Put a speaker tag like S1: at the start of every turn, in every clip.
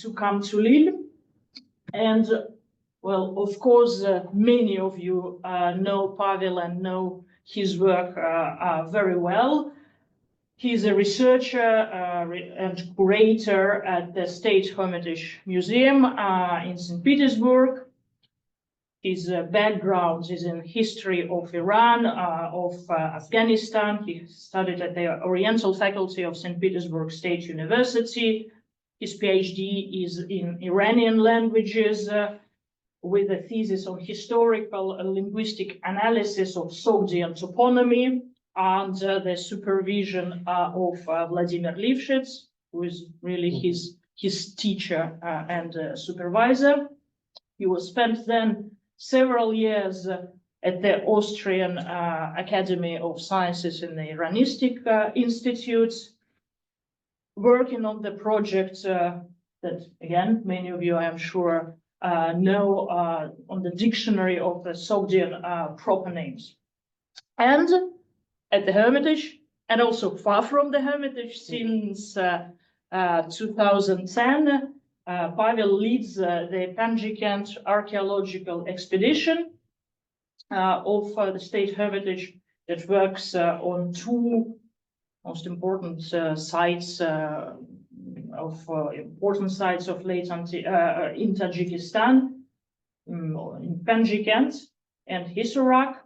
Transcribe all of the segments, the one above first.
S1: to come to Lille. And well, of course, many of you know Pavel and know his work very well. He's a researcher and curator at the State Hermitage Museum in St. Petersburg. His background is in history of Iran, of Afghanistan. He studied at the Oriental Faculty of St. Petersburg State University. His PhD is in Iranian languages with a thesis on historical and linguistic analysis of Sogdian toponymy under the supervision of Vladimir Lifshitz, who is really his teacher and supervisor. He was spent then several years at the Austrian Academy of Sciences in the Iranistic Institute, working on the project that, again, many of you, I am sure, know on the dictionary of the Sogdian proper names. And at the Hermitage, and also far from the Hermitage, since 2010, Pavel leads the Panjikent archaeological expedition of the State Hermitage that works on two most important sites of late in Tajikistan, in Panjikent and Hisarāk,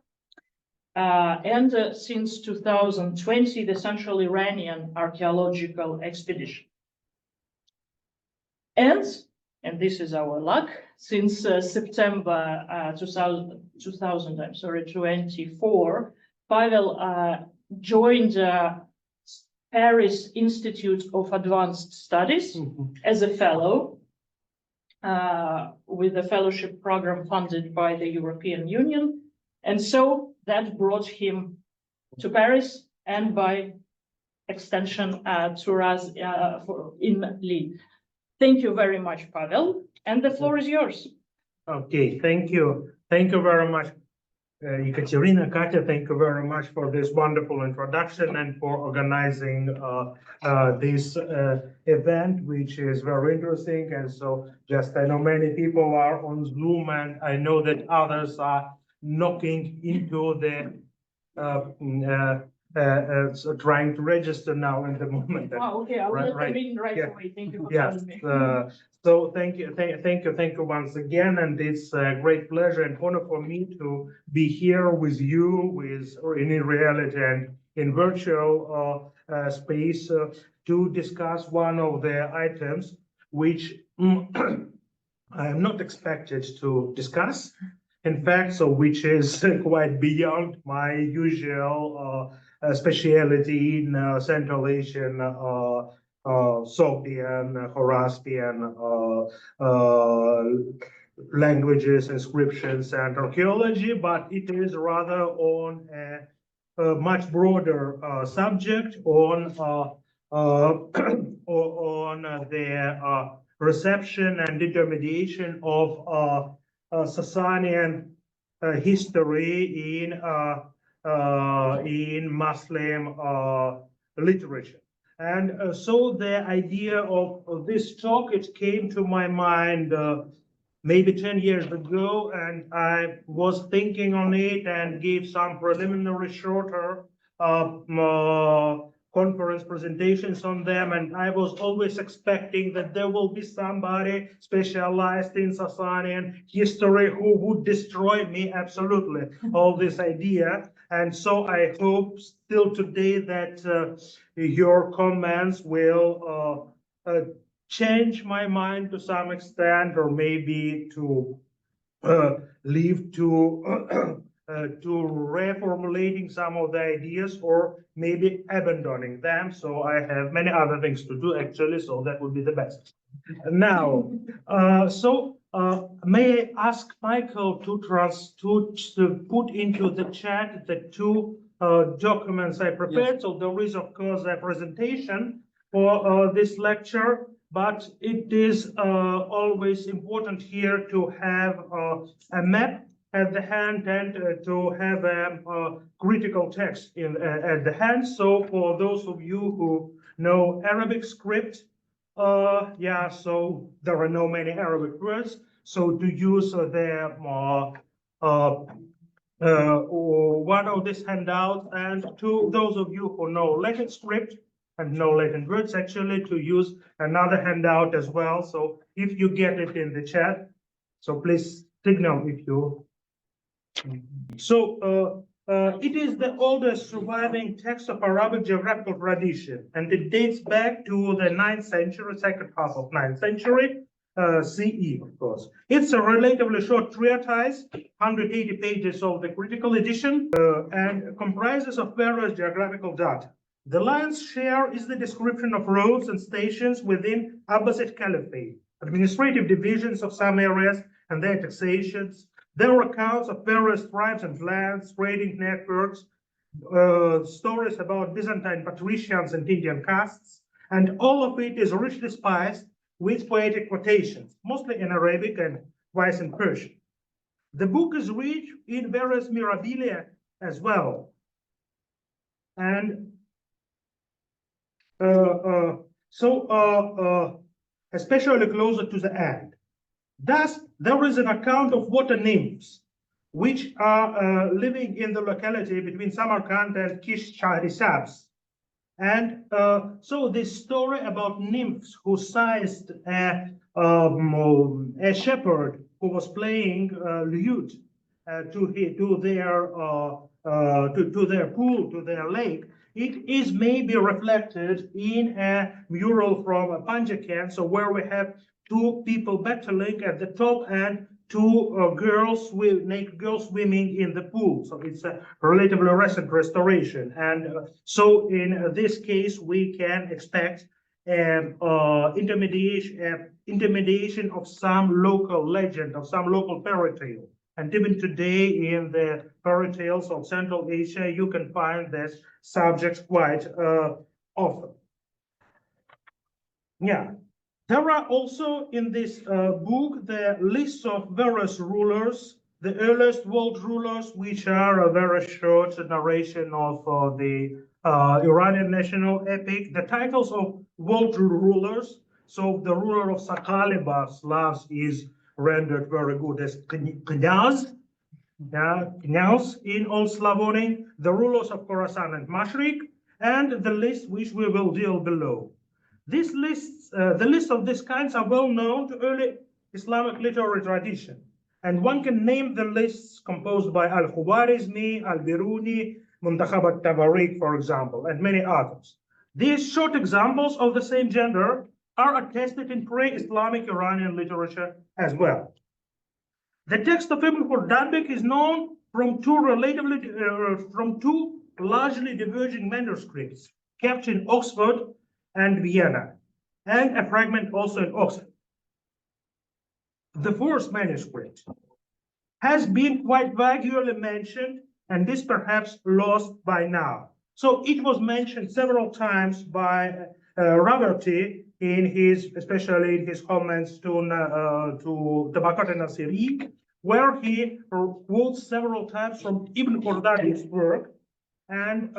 S1: and since 2020, the Central Iranian archaeological expedition. And this is our luck, since September 2024, Pavel joined Paris Institute of Advanced Studies as a fellow with a fellowship program funded by the European Union. And so that brought him to Paris and by extension to us in Lille. Thank you very much, Pavel, and the floor is yours.
S2: Okay, thank you. Thank you very much, Ekaterina, Katya. Thank you very much for this wonderful introduction and for organizing this event, which is very interesting. And so I know many people are on Zoom, and I know that others are knocking into the so trying to register now in the moment.
S1: Oh, okay, I'll let them in right away. Thank you for telling me.
S2: So thank you once again, and it's a great pleasure and honor for me to be here with you, in reality and in virtual space, to discuss one of the items which I am not expected to discuss. In fact, which is quite beyond my usual speciality in Central Asian, Sogdian, Khurradadbih languages, inscriptions, and archaeology, but it is rather on a much broader subject on the reception and intermediation of Sasanian history in Muslim literature. And so the idea of this talk, it came to my mind maybe 10 years ago, and I was thinking on it and gave some preliminary shorter conference presentations on them, and I was always expecting that there will be somebody specialized in Sasanian history who would destroy me absolutely, all this idea. And so I hope still today that your comments will change my mind to some extent, or maybe to lead to reformulating some of the ideas, or maybe abandoning them. So I have many other things to do actually, so that would be the best. Now, may I ask Michael to put into the chat the two documents I prepared? Yes. So there is, of course, a presentation for this lecture, but it is always important here to have a map at the hand and to have a critical text at the hand. So for those of you who know Arabic script, Yeah, so there are no many Arabic words. So to use one of this handout, and to those of you who know Latin script and know Latin words, actually, to use another handout as well. So if you get it in the chat, so please signal if you. So it is the oldest surviving text of Arabic geographical tradition, and it dates back to the 9th century, second half of 9th century, CE, of course. It's a relatively short treatise, 180 pages of the critical edition, and comprises of various geographical data. The lion's share is the description of roads and stations within Abbasid Caliphate, administrative divisions of some areas and their taxations. There are accounts of various tribes and lands, trading networks, stories about Byzantine patricians and Indian castes, and all of it is richly spiced with poetic quotations, mostly in Arabic and twice in Persian. The book is rich in various mirabilia as well. And especially closer to the end. Thus, there is an account of water nymphs, which are living in the locality between Samarkand and Kish-Shahrisabz. And so this story about nymphs who seized a shepherd who was playing lute to their pool, to their lake, it is maybe reflected in a mural from Panjakan, so where we have two people battling at the top and two naked girls swimming in the pool. So it's a relatively recent restoration. And so in this case, we can expect intermediation of some local legend, of some local fairy tale. And even today in the fairy tales of Central Asia, you can find this subject quite often. Yeah. There are also in this book the lists of various rulers, the earliest world rulers, which are a very short narration of the Iranian national epic, the titles of world rulers. So the ruler of Sakaliba, Slavs, is rendered very good as Knyaz, Knyaz in Old Slavonic, the rulers of Khorasan and Mashriq, and the list which we will deal below. These lists, the lists of these kinds are well known to early Islamic literary tradition, and one can name the lists composed by Al-Khwarizmi, Al-Biruni, Muntakhab al-Tabarik, for example, and many others. These short examples of the same gender are attested in pre-Islamic Iranian literature as well. The text of Ibn Khurdâdhbih is known from two largely diverging manuscripts kept in Oxford and Vienna, and a fragment also in Oxford. The first manuscript has been quite vaguely mentioned, and this perhaps lost by now. So it was mentioned several times by Raverty especially in his comments to Tabaqat al-Nasiri, where he quotes several times from Ibn Khurdâdhbih's work, and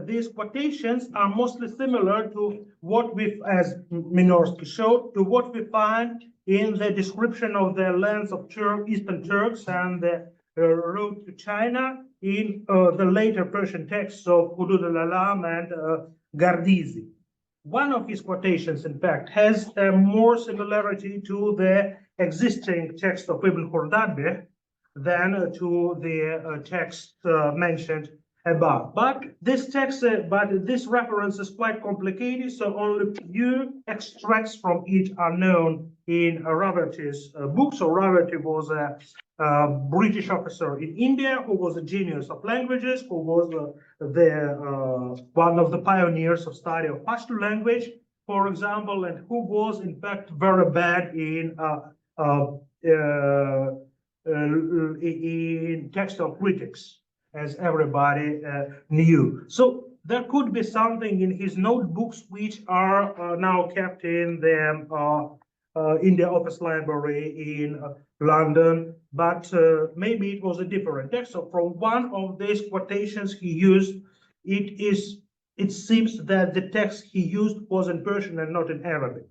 S2: these quotations are mostly similar to what as Minorsky showed, to what we find in the description of the lands of Eastern Turks and the road to China in the later Persian texts of Hudud al-Alam and Gardizi. One of his quotations, in fact, has more similarity to the existing text of Ibn Khurdâdhbih than to the text mentioned above. But this reference is quite complicated, so only few extracts from it are known in Raverty's book. So Raverty was a British officer in India who was a genius of languages, who was one of the pioneers of study of Pashto language, for example, and who was in fact very bad in textual critics, as everybody knew. So there could be something in his notebooks which are now kept in the India Office Library in London, but maybe it was a different text. So from one of these quotations he used, it is it seems that the text he used was in Persian and not in Arabic.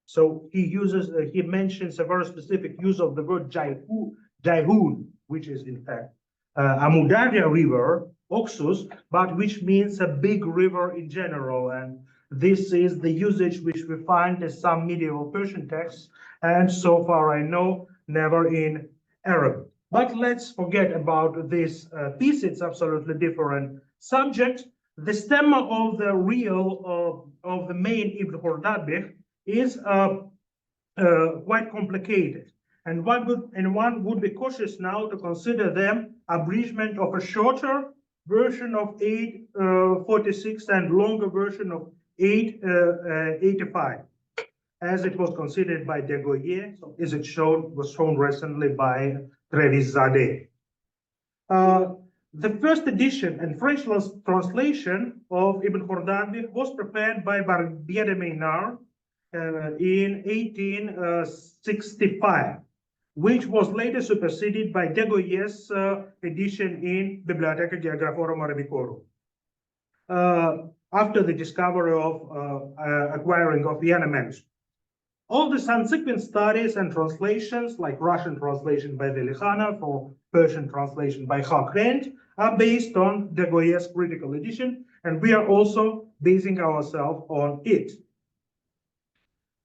S2: So he mentions a very specific use of the word Jayhun, which is in fact Amudarya river, Oxus, but which means a big river in general. And this is the usage which we find in some medieval Persian texts, and so far I know, never in Arabic. But let's forget about this piece. It's absolutely different subject. The stemma of the real of the main Ibn Khurdâdhbih is quite complicated, and one would be cautious now to consider them abridgment of a shorter version of 846 and longer version of 885, as it was considered by de Goyer, so as it was shown recently by Trevisadeh. The first edition and French translation of Ibn Khurdâdhbih was prepared by Barbier de Maynard in 1865, which was later superseded by de Goyer's edition in Bibliotheca Geographicorum Arabicorum, after the discovery of acquiring of Vienna manuscript. All the subsequent studies and translations, like Russian translation by Velikhanov or Persian translation by Hakrent, are based on de Goyer's critical edition, and we are also basing ourselves on it.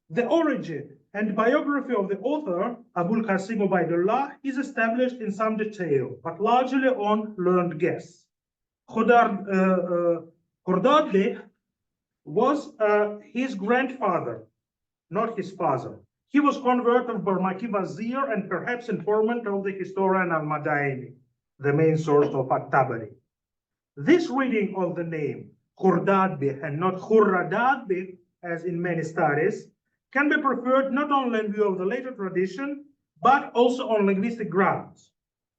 S2: The origin and biography of the author, Abul Qasim Ubaidullah, is established in some detail, but largely on learned guess. Khurdâdhbih was his grandfather, not his father. He was convert of Barmaki Wazir and perhaps informant of the historian Al-Madaini, the main source of At-Tabari. This reading of the name Khurdâdhbih and not Khurradadbih, as in many studies, can be preferred not only in view of the later tradition, but also on linguistic grounds.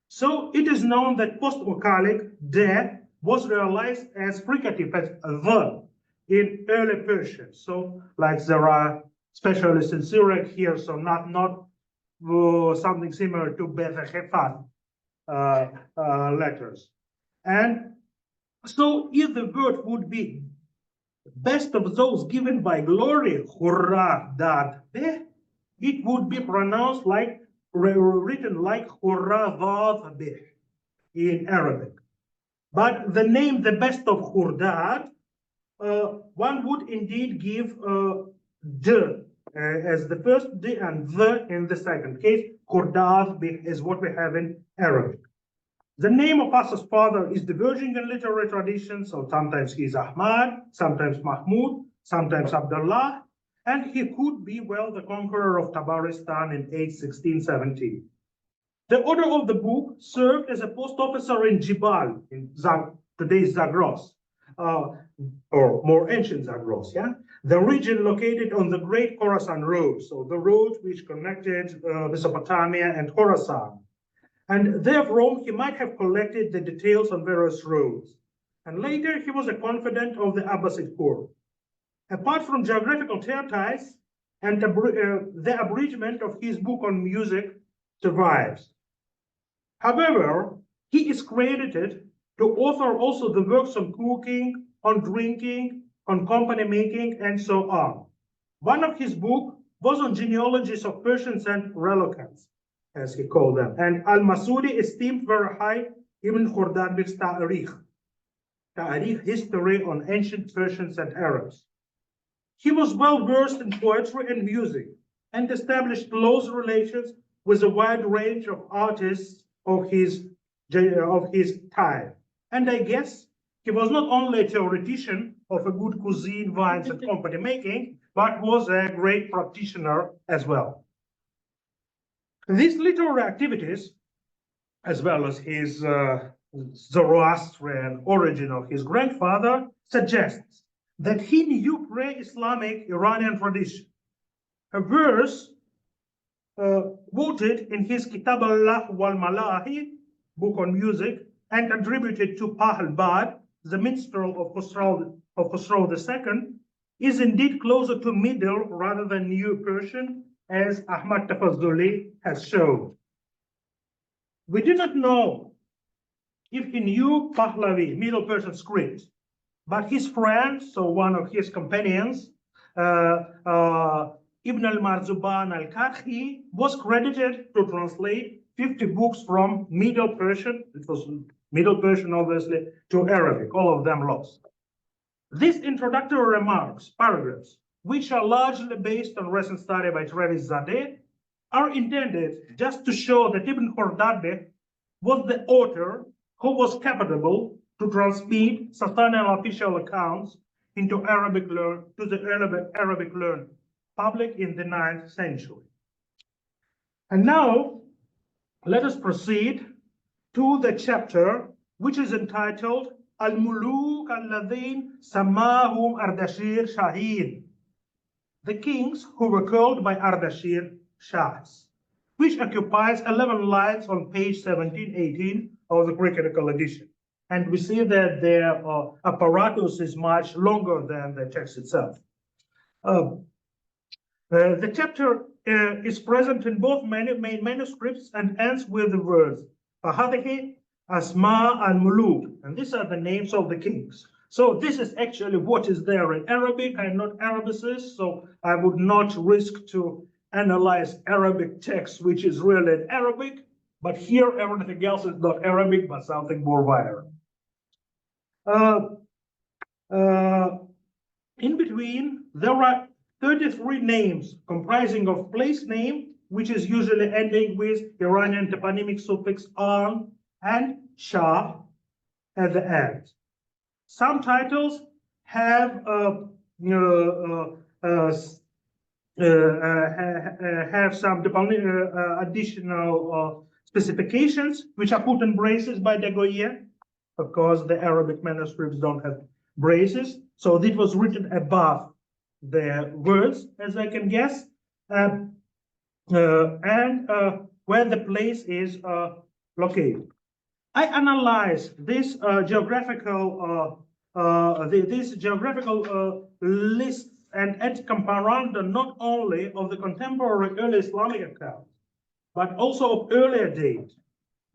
S2: So it is known that post-vocalic de was realized as fricative as the in early Persian. So like there are specialists in Syriac here, so not something similar to Bethehefat letters. And so if the word would be best of those given by glory, Khurradadbih, it would be pronounced like, written like Khurradadbih in Arabic. But the name, the best of Khurdad, one would indeed give d as the first d and the in the second case. Khurdadbih is what we have in Arabic. The name of Asa's father is diverging in literary tradition, so sometimes he is Ahmad, sometimes Mahmud, sometimes Abdullah, and he could be, well, the conqueror of Tabaristan in 816-17. The order of the book served as a post officer in Jibal, in today's Zagros, or more ancient Zagros, yeah? The region located on the Great Khorasan Road, so the road which connected Mesopotamia and Khorasan. And therefrom, he might have collected the details on various roads. And later, he was a confidant of the Abbasid court. Apart from geographical treatise, and the abridgment of his book on music survives. However, he is credited to author also the works on cooking, on drinking, on company making, and so on. One of his books was on genealogies of Persians and Relocans, as he called them. And Al-Masudi esteemed very high Ibn Khurdâdhbih's Ta'arikh, history on ancient Persians and Arabs. He was well versed in poetry and music and established close relations with a wide range of artists of his time. And I guess he was not only a theoretician of a good cuisine, wines, and company making, but was a great practitioner as well. These literary activities, as well as his Zoroastrian origin of his grandfather, suggests that he knew pre-Islamic Iranian tradition. A verse quoted in his Kitab Allah wal Malahi, book on music, and attributed to Pavel, the minstrel of Khusraw II, is indeed closer to Middle rather than New Persian, as Ahmad Tafazzuli has shown. We do not know if he knew Pahlavi, Middle Persian script, but his friend, so one of his companions, Ibn al-Marzuban al-Karhi, was credited to translate 50 books from Middle Persian, it was Middle Persian obviously, to Arabic, all of them lost. These introductory remarks, paragraphs, which are largely based on recent study by Travis Zadeh, are intended just to show that Ibn Khurdâdhbih was the author who was capable to transmit Sasanian official accounts into the Arabic learned public in the 9th century. And now, let us proceed to the chapter which is entitled Al-Muluk al-Ladhin Sammahum Ardashir Shahin, the kings who were called by Ardashir Shahs, which occupies 11 lines on page 17-18 of the critical edition. And we see that their apparatus is much longer than the text itself. The chapter is present in both main manuscripts and ends with the words Fahadihi Asma al-Muluk, and these are the names of the kings. So this is actually what is there in Arabic. I'm not Arabicist, so I would not risk to analyze Arabic text, which is really in Arabic, but here everything else is not Arabic, but something more viral. In between, there are 33 names comprising of place name, which is usually ending with Iranian toponymic suffix an and shah at the end. Some titles have some additional specifications, which are put in braces by de Goyer. Of course, the Arabic manuscripts don't have braces, so it was written above the words, as I can guess, and where the place is located. I analyzed this geographical lists and et comparandum not only of the contemporary early Islamic accounts, but also of earlier date,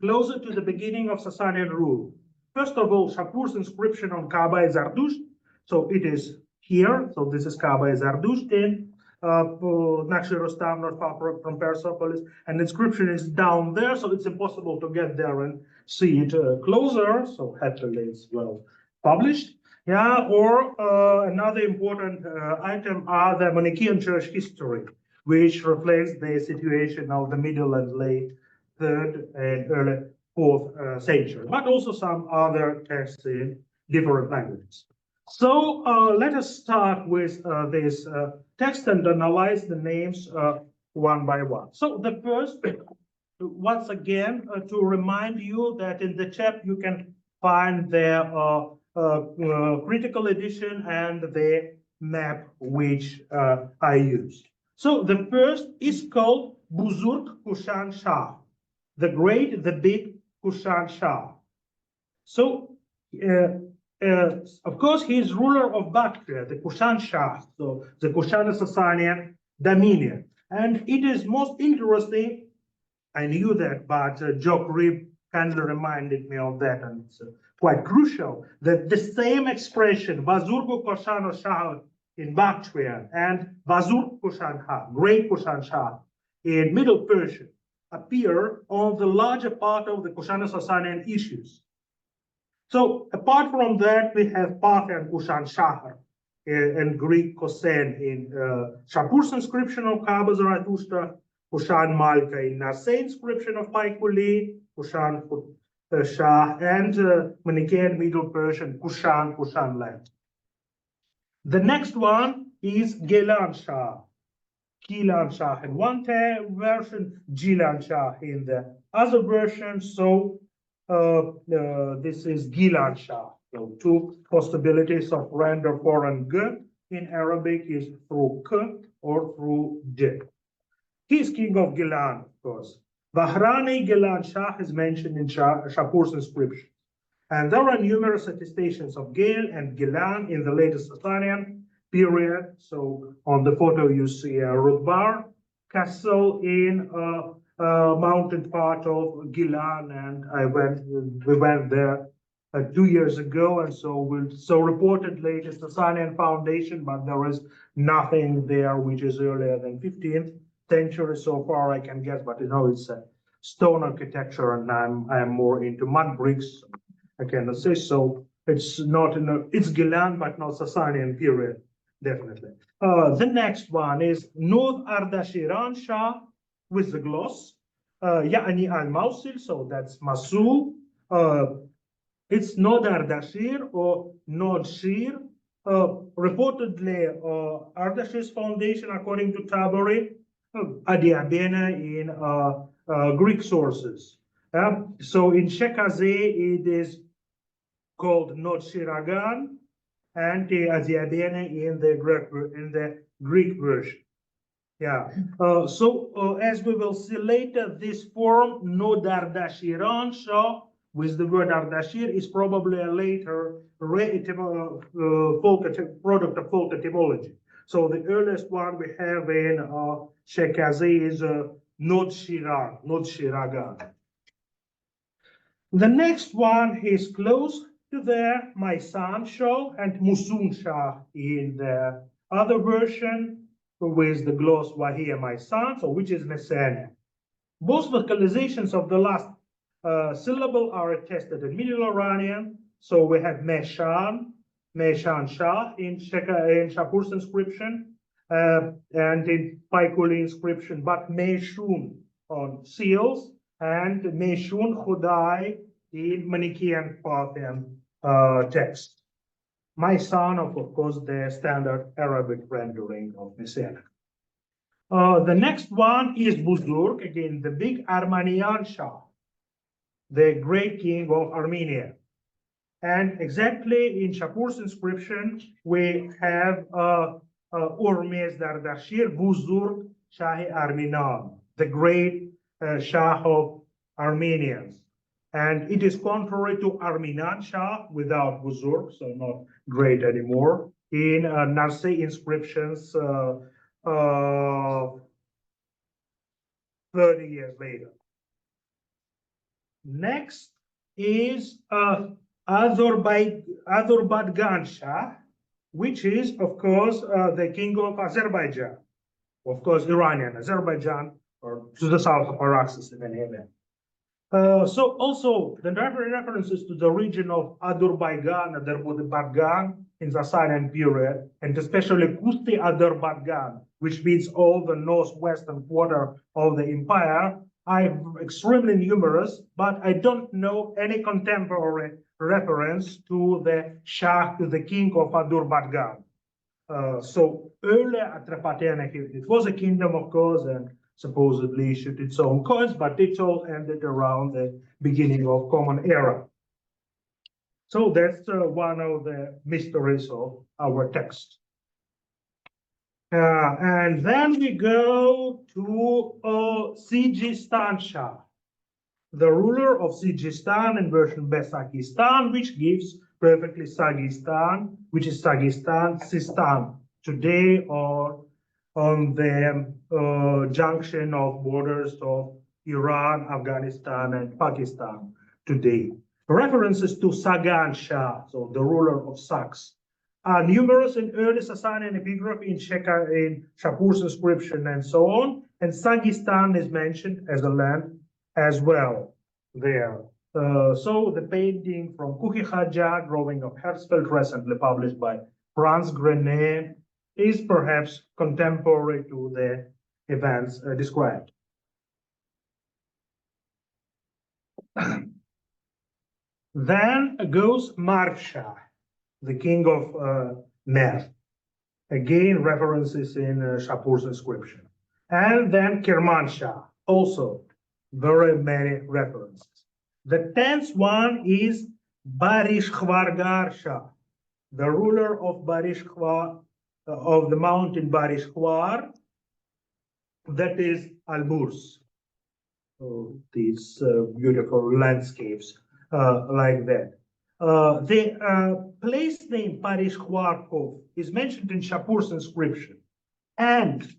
S2: closer to the beginning of Sasanian rule. First of all, Shapur's inscription on Kaaba-i-Zardusht, so it is here, so this is Kaaba-i-Zardusht in Nakshi-Rustam, not far from Persepolis, and inscription is down there, so it's impossible to get there and see it closer, so happily it's well published. Yeah, or another important item are the Manichaean church history, which reflects the situation of the middle and late 3rd and early 4th century, but also some other texts in different languages. So let us start with this text and analyze the names one by one. So the first, once again, to remind you that in the chapter you can find the critical edition and the map which I used. So the first is called Buzurg Kushan-Shah, the great, the big Kushan-Shah. So of course, he is ruler of Bactria, the Kushan-Shah, so the Kushan-Sasanian dominion. And it is most interesting, I knew that, but Jock Rib kindly reminded me of that, and it's quite crucial, that the same expression, Bazurgu Kushan-Shah in Bactria and Bazurg Kushan-Shah, Great Kushan-Shah in Middle Persian, appear on the larger part of the Kushan-Sasanian issues. So apart from that, we have Parthian Kushan-Shahar and Greek Kosen in Shapur's inscription of Kaaba-Zarathustra, Kushan-Malka in Naseh inscription of Paikuli, Kushan-Shah, and Manichaean Middle Persian Kushan land. The next one is Gilan-Shah, Gilan-Shah in one version, Gilan-Shah in the other version. So this is Gilan-Shah. So two possibilities of render foreign G in Arabic is through K or through J. He is king of Gilan, of course. Bahrani Gilan-Shah is mentioned in Shapur's inscription. And there are numerous attestations of Gil and Gilan in the latest Sasanian period. So on the photo you see a Rudbar castle in mountain part of Gilan, and we went there 2 years ago, and so reportedly it is the Sasanian foundation, but there is nothing there which is earlier than 15th century so far I can guess, but it's a stone architecture, and I'm more into mud bricks. I cannot say so. It's not it's Gilan, but not Sasanian period, definitely. The next one is North Ardashiran Shah with the gloss. Ya'ani al-Mawsil, so that's Mosul. It's Nod Ardashir or Nod Shir. Reportedly, Ardashir's foundation, according to Tabari, Adiabena in Greek sources. So in Shekazeh, it is called Nod Shiragan, and Adiabena in the Greek version. Yeah. As we will see later, this form Nod Ardashiran Shah with the word Ardashir is probably a later product of folk etymology. So the earliest one we have in Shekazeh is Nod Shiragan. The next one is close to there, Maisan Shah and Musun Shah in the other version with the gloss Wahia Maisan, so which is Messania. Both vocalizations of the last syllable are attested in Middle Iranian. So we have Meshan Shah in Shapur's inscription and in Paikuli inscription, but Meshun on seals and Meshun Khudai in Manichaean Parthian text. My son, of course, the standard Arabic rendering of Messenia. The next one is Buzurg, again, the big Armenian Shah, the great king of Armenia. And exactly in Shapur's inscription, we have Urmez Dardashir Buzurg Shahi Arminan, the great Shah of Armenians. And it is contrary to Arminan Shah without Buzurg, so not great anymore, in Narseh inscriptions 30 years later. Next is Adurbadgan Shah, which is, of course, the king of Azerbaijan, of course, Iranian Azerbaijan, or to the south of Araxes in any event. So also the references to the region of Adurbaigan, Adurbadgan in the Sasanian period, and especially Kusti Adurbadgan, which means all the northwestern quarter of the empire, are extremely numerous, but I don't know any contemporary reference to the Shah, to the king of Adurbadgan. So earlier Atropatene, it was a kingdom, of course, and supposedly issued its own coins, but it all ended around the beginning of Common Era. So that's one of the mysteries of our text. And then we go to Sijistan Shah, the ruler of Sijistan in version Besakistan, which gives perfectly Sagistan, which is Sagistan, Sistan, today, or on the junction of borders of Iran, Afghanistan, and Pakistan today. References to Sagan Shah, so the ruler of Saks, are numerous in early Sasanian epigraphy in Shapur's inscription and so on, and Sagistan is mentioned as a land as well there. So the painting from Kuki Khaja, drawing of Herzfeld, recently published by Franz Grenet, is perhaps contemporary to the events described. Then goes Marv Shah, the king of Merv. Again, references in Shapur's inscription. And then Kerman Shah, also very many references. The 10th one is Barishkhwargar Shah, the ruler of Barishkhwar, of the mountain Barishkhwar, that is Alborz. So these beautiful landscapes like that. The place name Barishkhwarkov is mentioned in Shapur's inscription, and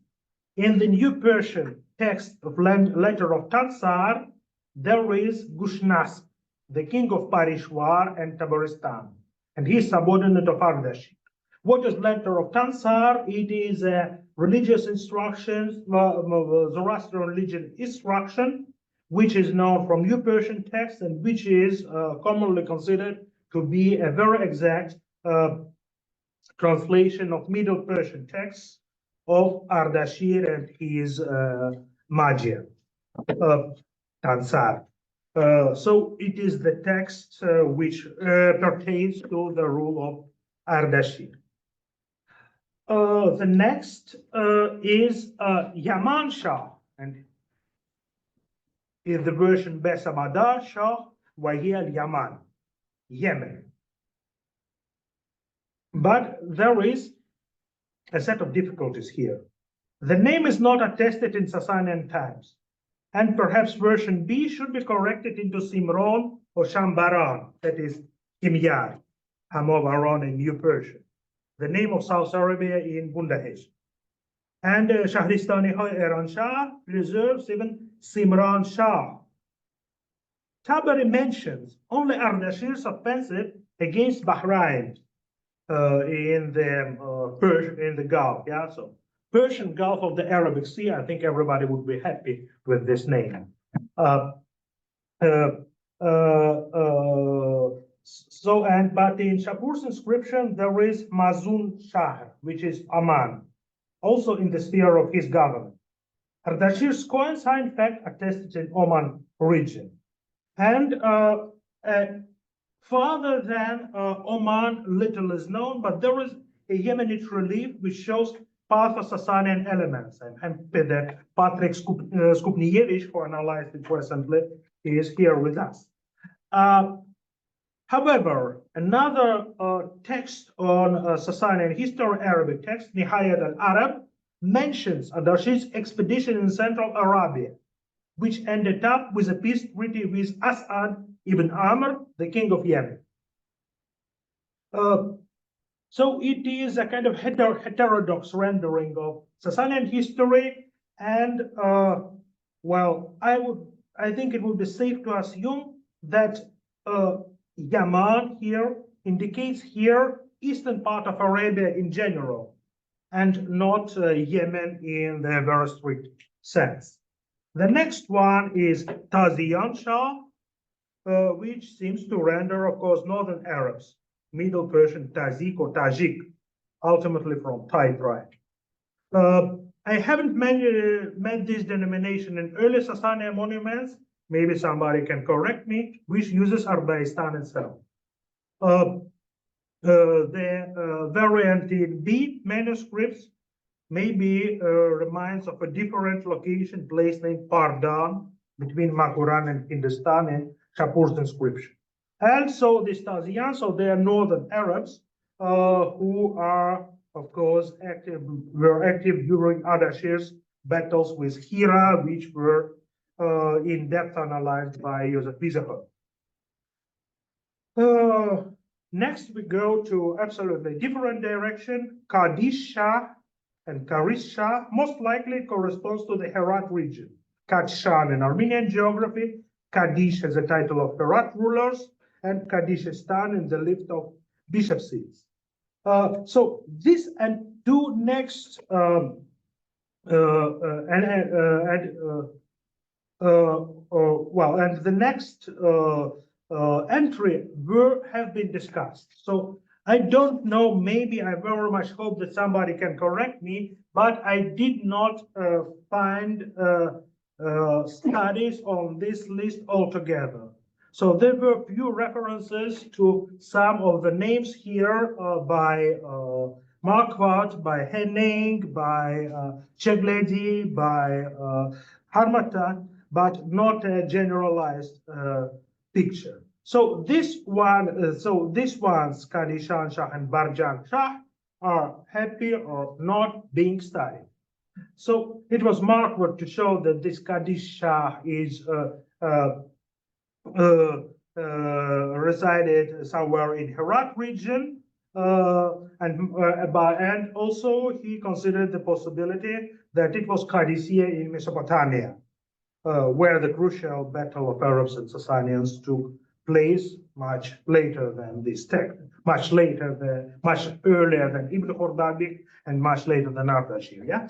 S2: in the New Persian text of letter of Tansar, there is Gushnas, the king of Parishwar and Tabaristan, and he is subordinate of Ardashir. What is letter of Tansar? It is a religious instructions, Zoroastrian religion instruction, which is known from New Persian text and which is commonly considered to be a very exact translation of Middle Persian texts of Ardashir and his Magyar, Tansar. So it is the text which pertains to the rule of Ardashir. The next is Yaman Shah, and in the version Besamada Shah, Wahir Yaman, Yemen. But there is a set of difficulties here. The name is not attested in Sasanian times, and perhaps version B should be corrected into Simron or Shambaran, that is Himyar, Hamovaron in New Persian, the name of South Arabia in Bundahesh. And Shahristani Eran Shah preserves even Simran Shah. Tabari mentions only Ardashir's offensive against Bahrain in the Gulf. Yeah, so Persian Gulf of the Arabic Sea. I think everybody would be happy with this name. But in Shapur's inscription there is Mazun Shahr, which is Aman, also in the sphere of his government. Ardashir's coins are in fact attested in Oman region. And farther than Oman, little is known, but there is a Yemenite relief which shows part of Sasanian elements. I'm happy that Patrick Skupnievich, who analyzed it recently, is here with us. However, another text on Sasanian history, Arabic text, Nihayat al-Arab, mentions Ardashir's expedition in Central Arabia, which ended up with a peace treaty with As'ad ibn Amr, the king of Yemen. So it is a kind of heterodox rendering of Sasanian history, and well, I think it would be safe to assume that Yaman here indicates here eastern part of Arabia in general, and not Yemen in the very strict sense. The next one is Taziyan Shah, which seems to render, of course, Northern Arabs, Middle Persian Tazik or Tajik, ultimately from Thai tribe. I haven't met this denomination in early Sasanian monuments. Maybe somebody can correct me, which uses Ardaistan itself. The variant in B manuscripts maybe reminds of a different location, place named Pardan, between Makhuran and Hindustan in Shapur's inscription. And so the Taziyan, so they are Northern Arabs who are, of course, were active during Ardashir's battles with Hira, which were in depth analyzed by Joseph Wieserhoff. Next, we go to absolutely different direction. Kadish Shah and Karish Shah most likely corresponds to the Herat region. Kadshan in Armenian geography, Kadish has a title of Herat rulers, and Kadishistan in the list of bishop seats. So this and two next well, and the next entry have been discussed. So I don't know, maybe I very much hope that somebody can correct me, but I did not find studies on this list altogether. So there were few references to some of the names here by Marquardt, by Henning, by Chegledi, by Harmattan, but not a generalized picture. So this one, these ones, Kadishan Shah and Barjan Shah, are happy or not being studied. So it was Marquardt to show that this Kadish Shah is resided somewhere in Herat region, and also he considered the possibility that it was Qadisiyah in Mesopotamia, where the crucial battle of Arabs and Sasanians took place much later than this text, much earlier than Ibn Khurdâdhbih and much later than Ardashir. Yeah,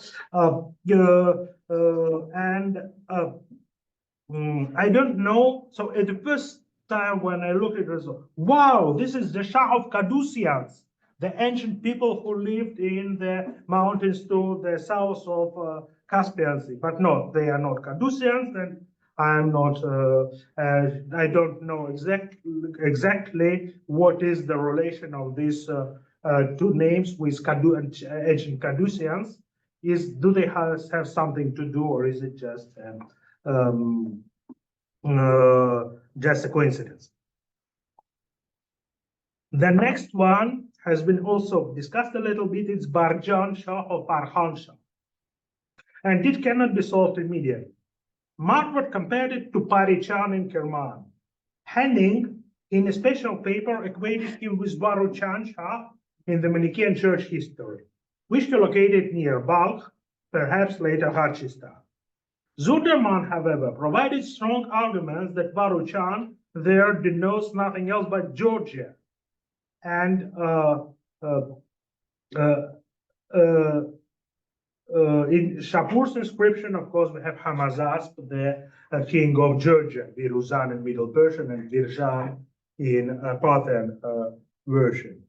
S2: I don't know. So at the first time when I look at it, wow, this is the Shah of Cadusians, the ancient people who lived in the mountains to the south of Caspian Sea. But no, they are not Cadusians, and I'm not. I don't know exactly what is the relation of these two names with ancient Cadusians. Do they have something to do, or is it just just a coincidence? The next one has been also discussed a little bit. It's Barjan Shah or Parhan Shah, and it cannot be solved immediately. Marquardt compared it to Parichan in Kerman. Henning, in a special paper, equated him with Baruchan Shah in the Manichaean church history, which he located near Balkh, perhaps later Hachistan. Zuderman, however, provided strong arguments that Baruchan there denotes nothing else but Georgia. And in Shapur's inscription, of course, we have Hamazasp, the king of Georgia, Viruzan in Middle Persian, and Virjan in Parthian version.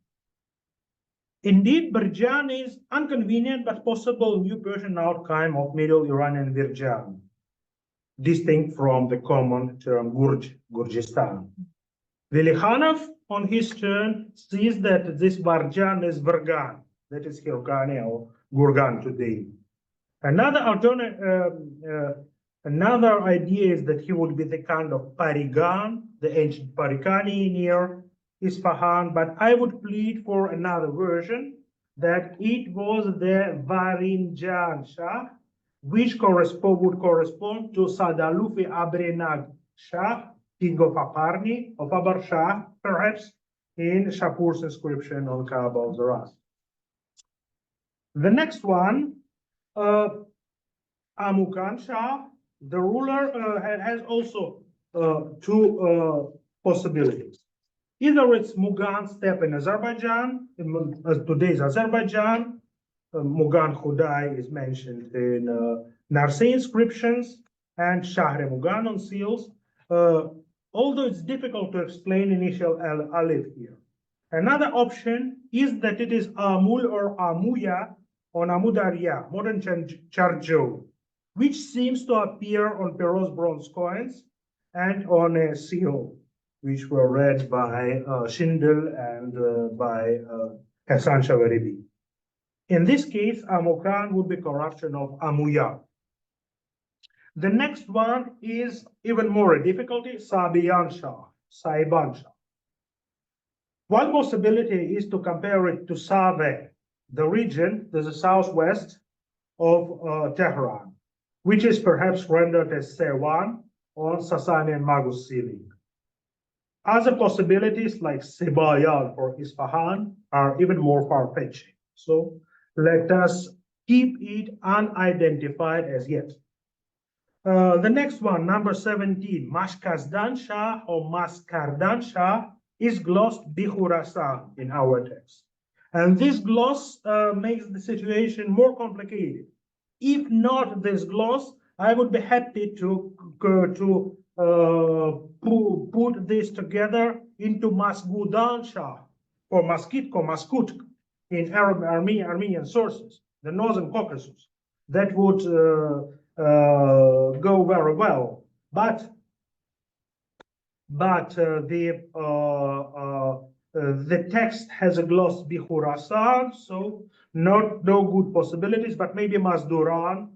S2: Indeed, Birjan is inconvenient but possible new Persian outcome of Middle Iranian Virjan, distinct from the common term Gurjistan. Velikhanov, on his turn, sees that this Barjan is Virgan, that is Hirkani or Gurgan today. Another idea is that he would be the kind of Parigan, the ancient Parikani near Isfahan, but I would plead for another version, that it was the Varinjan Shah, which would correspond to Sadalufi Abrenag Shah, king of Aparni, of Abar Shah, perhaps, in Shapur's inscription on Kaaba of the Ras. The next one, Amukan Shah, the ruler, has also two possibilities. Either it's Mugan steppe in Azerbaijan, today's Azerbaijan. Mugan Khudai is mentioned in Narsi inscriptions and Shahre Mugan on seals, although it's difficult to explain initial alif here. Another option is that it is Amul or Amuya on Amudarya, modern Charjo, which seems to appear on Peroz bronze coins and on a seal, which were read by Schindel and by Hassan Shavaribi. In this case, Amukan would be corruption of Amuya. The next one is even more a difficulty, Sabiyan Shah, Saiban Shah. One possibility is to compare it to Save, the region to the southwest of Tehran, which is perhaps rendered as Sewan on Sasanian Magus ceiling. Other possibilities like Sibayan or Isfahan are even more far-fetching. So let us keep it unidentified as yet. The next one, number 17, Mashkazdan Shah or Maskardan Shah, is glossed Bihurasan in our text. And this gloss makes the situation more complicated. If not this gloss, I would be happy to put this together into Masgudan Shah or Maskitko, Maskut in Armenian sources, the Northern Caucasus. That would go very well. But the text has a gloss Bihurasan, so no good possibilities, but maybe Mazduran,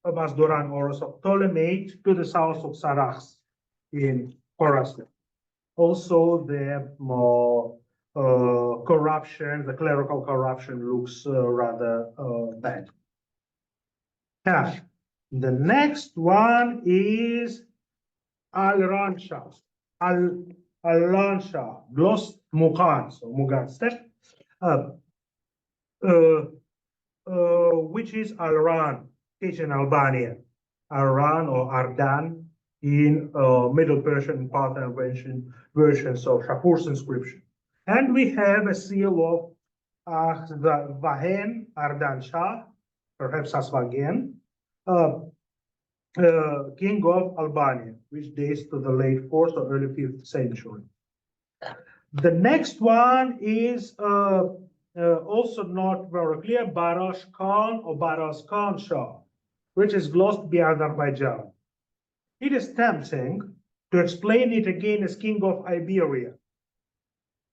S2: Mazduran or Ptolemaic to the south of Sarax in Khorasan. Also, the corruption, the clerical corruption looks rather bad. Yeah. The next one is Al-Ranshah. Al-Ranshah, gloss Mugan, so Mugan step, which is Al-Ran, in Albania. Al-Ran or Ardan in Middle Persian and Parthian versions of Shapur's inscription. And we have a seal of the Vahen Ardan Shah, perhaps Aswagen, king of Albania, which dates to the late 4th or early 5th century. The next one is also not very clear, Barash Khan or Baras Khan Shah, which is glossed by Azerbaijan. It is tempting to explain it again as king of Iberia.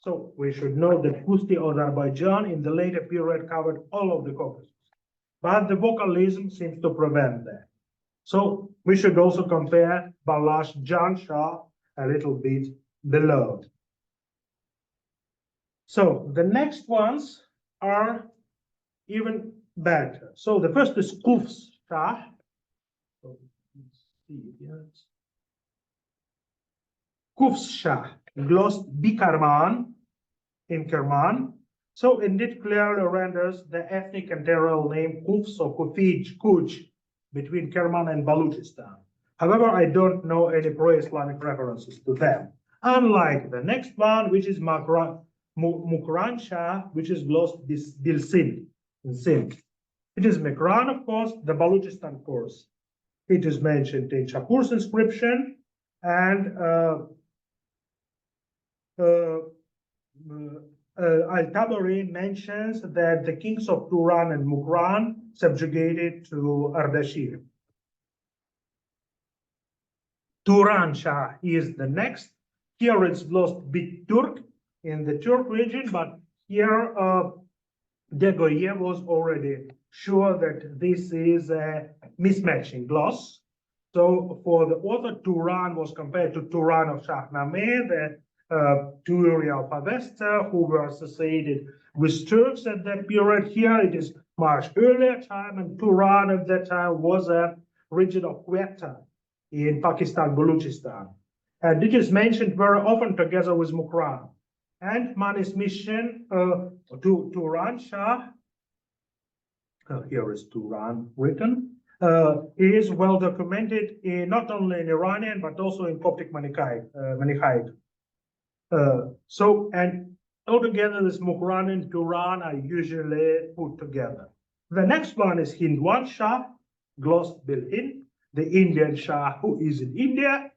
S2: So we should know that Kusti Azerbaijan in the later period covered all of the Caucasus, but the vocalism seems to prevent that. So we should also compare Balash Jan Shah a little bit below. So the next ones are even better. So the first is Kufs Shah. So let's see, yes. Kufs Shah, glossed Bikarman in Kerman. So indeed clearly renders the ethnic and territorial name Kufs or Kufij, Kuj, between Kerman and Baluchistan. However, I don't know any pro-Islamic references to them. Unlike the next one, which is Mukran Shah, which is glossed Bilsin in Sindh. It is Mekran, of course, the Baluchistan course. It is mentioned in Shapur's inscription, and Al-Tabari mentions that the kings of Turan and Mukran subjugated to Ardashir. Turan Shah is the next. Here it's glossed Bit Turk in the Turk region, but here Degoye was already sure that this is a mismatching gloss. So for the author, Turan was compared to Turan of Shahnameh, the Turi of Avesta, who were associated with Turks at that period. Here it is much earlier time, and Turan at that time was a region of Quetta in Pakistan, Baluchistan. And it is mentioned very often together with Mukran. And Mani's mission to Turan Shah, here is Turan written, is well documented in not only in Iranian, but also in Coptic Manichaeid. And altogether, this Mukran and Turan are usually put together. The next one is Hindwan Shah, glossed Bil Hind, the Indian Shah who is in India.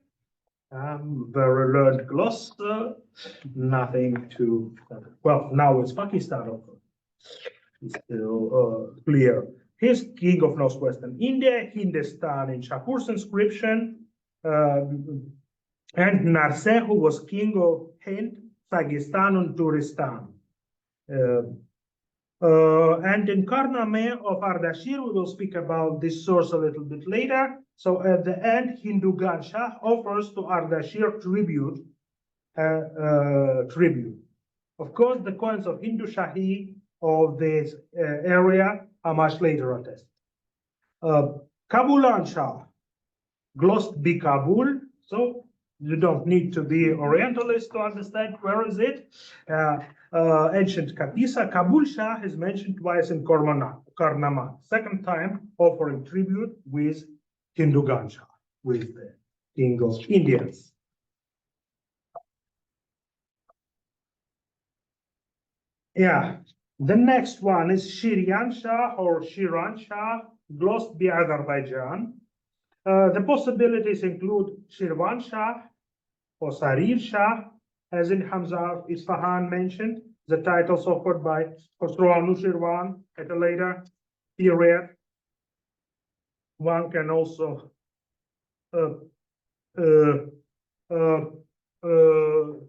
S2: Very learned gloss, nothing to, well, now it's Pakistan, of course. It's still clear. He's king of northwestern India, Hindustan in Shapur's inscription, and Narseh, who was king of Hind, Sagistan, and Turistan. And in Gâhnâmag of Ardashir, we will speak about this source a little bit later. So at the end, Hindu Gan Shah offers to Ardashir tribute. Of course, the coins of Hindu Shahi of this area are much later attested. Kabulan Shah, glossed Bi Kabul. So you don't need to be Orientalist to understand where is it. Ancient Kapisa, Kabul Shah is mentioned twice in Gâhnâmag, second time offering tribute with Hindu Gan Shah, with the king of Indians. Yeah, the next one is Shiryan Shah or Shiran Shah, glossed by Azerbaijan. The possibilities include Shirvan Shah or Sarir Shah, as in Hamza of Isfahan mentioned, the titles offered by Khosrow Anushirvan at a later period. One can also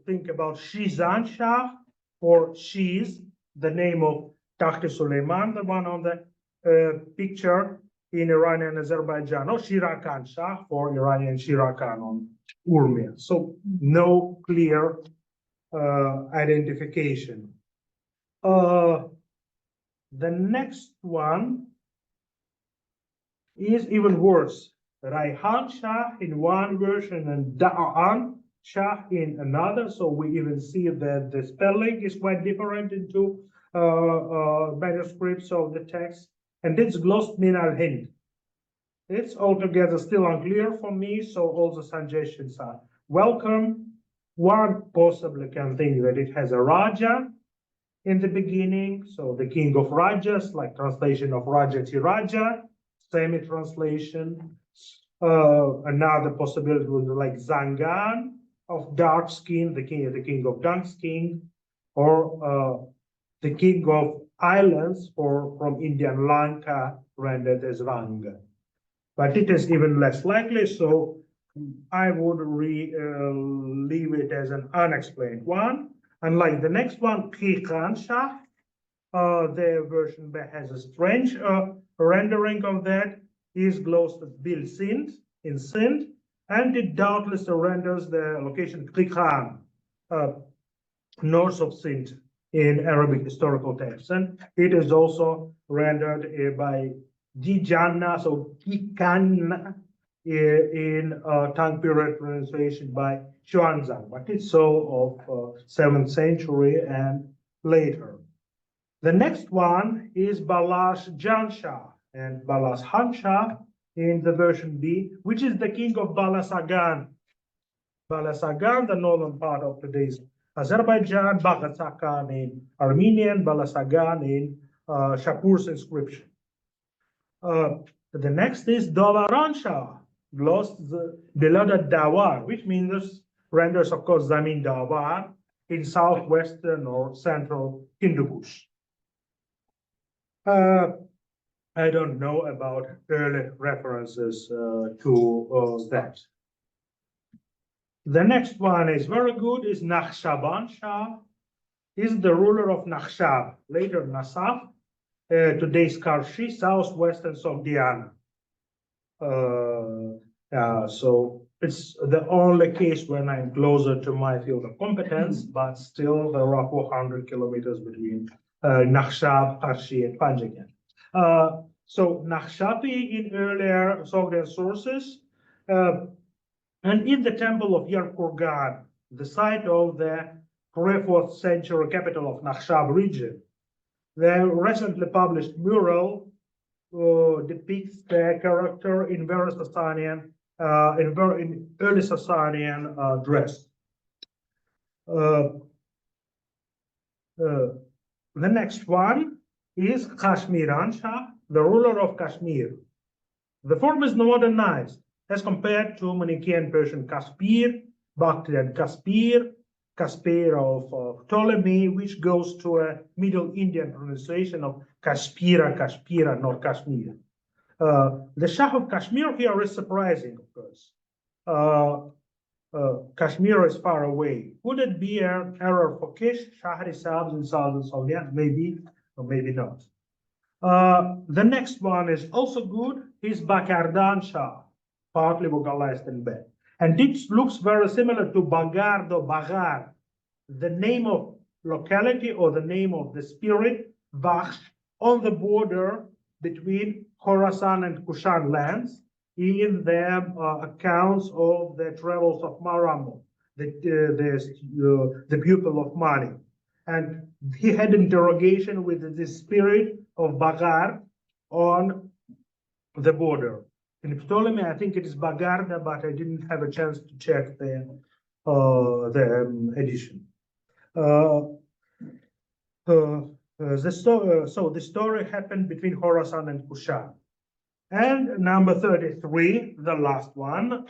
S2: think about Shizan Shah, or Shiz, the name of Takht Suleiman, the one on the picture in Iranian Azerbaijan, or Shirakan Shah for Iranian Shirakan on Urmia. So no clear identification. The next one is even worse. Raihan Shah in one version and Da'an Shah in another. So we even see that the spelling is quite different in two manuscripts of the text. And it's glossed Min al-Hind. It's altogether still unclear for me, so all the suggestions are welcome. One possibly can think that it has a Raja in the beginning, so the king of Rajas, like translation of Rajati Raja, semi-translation. Another possibility would be like Zangan of dark skin, the king of dark skin, or the king of islands, or from Indian Lanka, rendered as Ranga. But it is even less likely, so I would leave it as an unexplained one. Unlike the next one, Kushan-Sasanian, their version has a strange rendering of that. Is close to Bil Sindh in Sindh, and it doubtless renders the location Kushan, north of Sindh in Arabic historical texts. And it is also rendered by Dijana, so Kikan in Tang period pronunciation by Xuanzang, but it's so of 7th century and later. The next one is Balas Jansha and Balas Hansha in the version B, which is the king of Balasagan. Balasagan, the northern part of today's Azerbaijan, Bagasakan in Armenian, Balasagan in Shapur's inscription. The next is Dolaransha, lost below the Dawar, which means renders, of course, Zamin Dawar in southwestern or central Hindu Kush. I don't know about early references to that. The next one is very good, is Nakhshaban-Shah, is the ruler of Nakhshab, later Nasaf, today's Karshi, southwestern Sogdiana. So it's the only case when I'm closer to my field of competence, but still there are 400 kilometers between Nakhshab, Karshi, and Panjagan. So Nakhshapi in earlier Sogdian sources, and in the temple of Yerkurgan, the site of the 4th century capital of Nakhshab region, the recently published mural depicts the character in very Sasanian, in early Sasanian dress. The next one is Kashmiransha, the ruler of Kashmir. The form is modernized as compared to Manichaean Persian Caspir, Bactrian Caspir, Caspir of Ptolemy, which goes to a Middle Indian pronunciation of Kashpira, Kashpira, not Kashmir. The Shah of Kashmir here is surprising, of course. Kashmir is far away. Would it be an error for Kish, Shahri Sabs in southern Soviet? Maybe, or maybe not. The next one is also good, is Bakardan Shah, partly vocalized in bed. And it looks very similar to Bagard or Bagar, the name of locality or the name of the spirit, Vakhsh, on the border between Khorasan and Kushan lands in their accounts of the travels of Maramo, the pupil of Mani. And he had interrogation with the spirit of Bagar on the border. In Ptolemy, I think it is Bagarda, but I didn't have a chance to check the edition. So the story happened between Khorasan and Kushan. And number 33, the last one.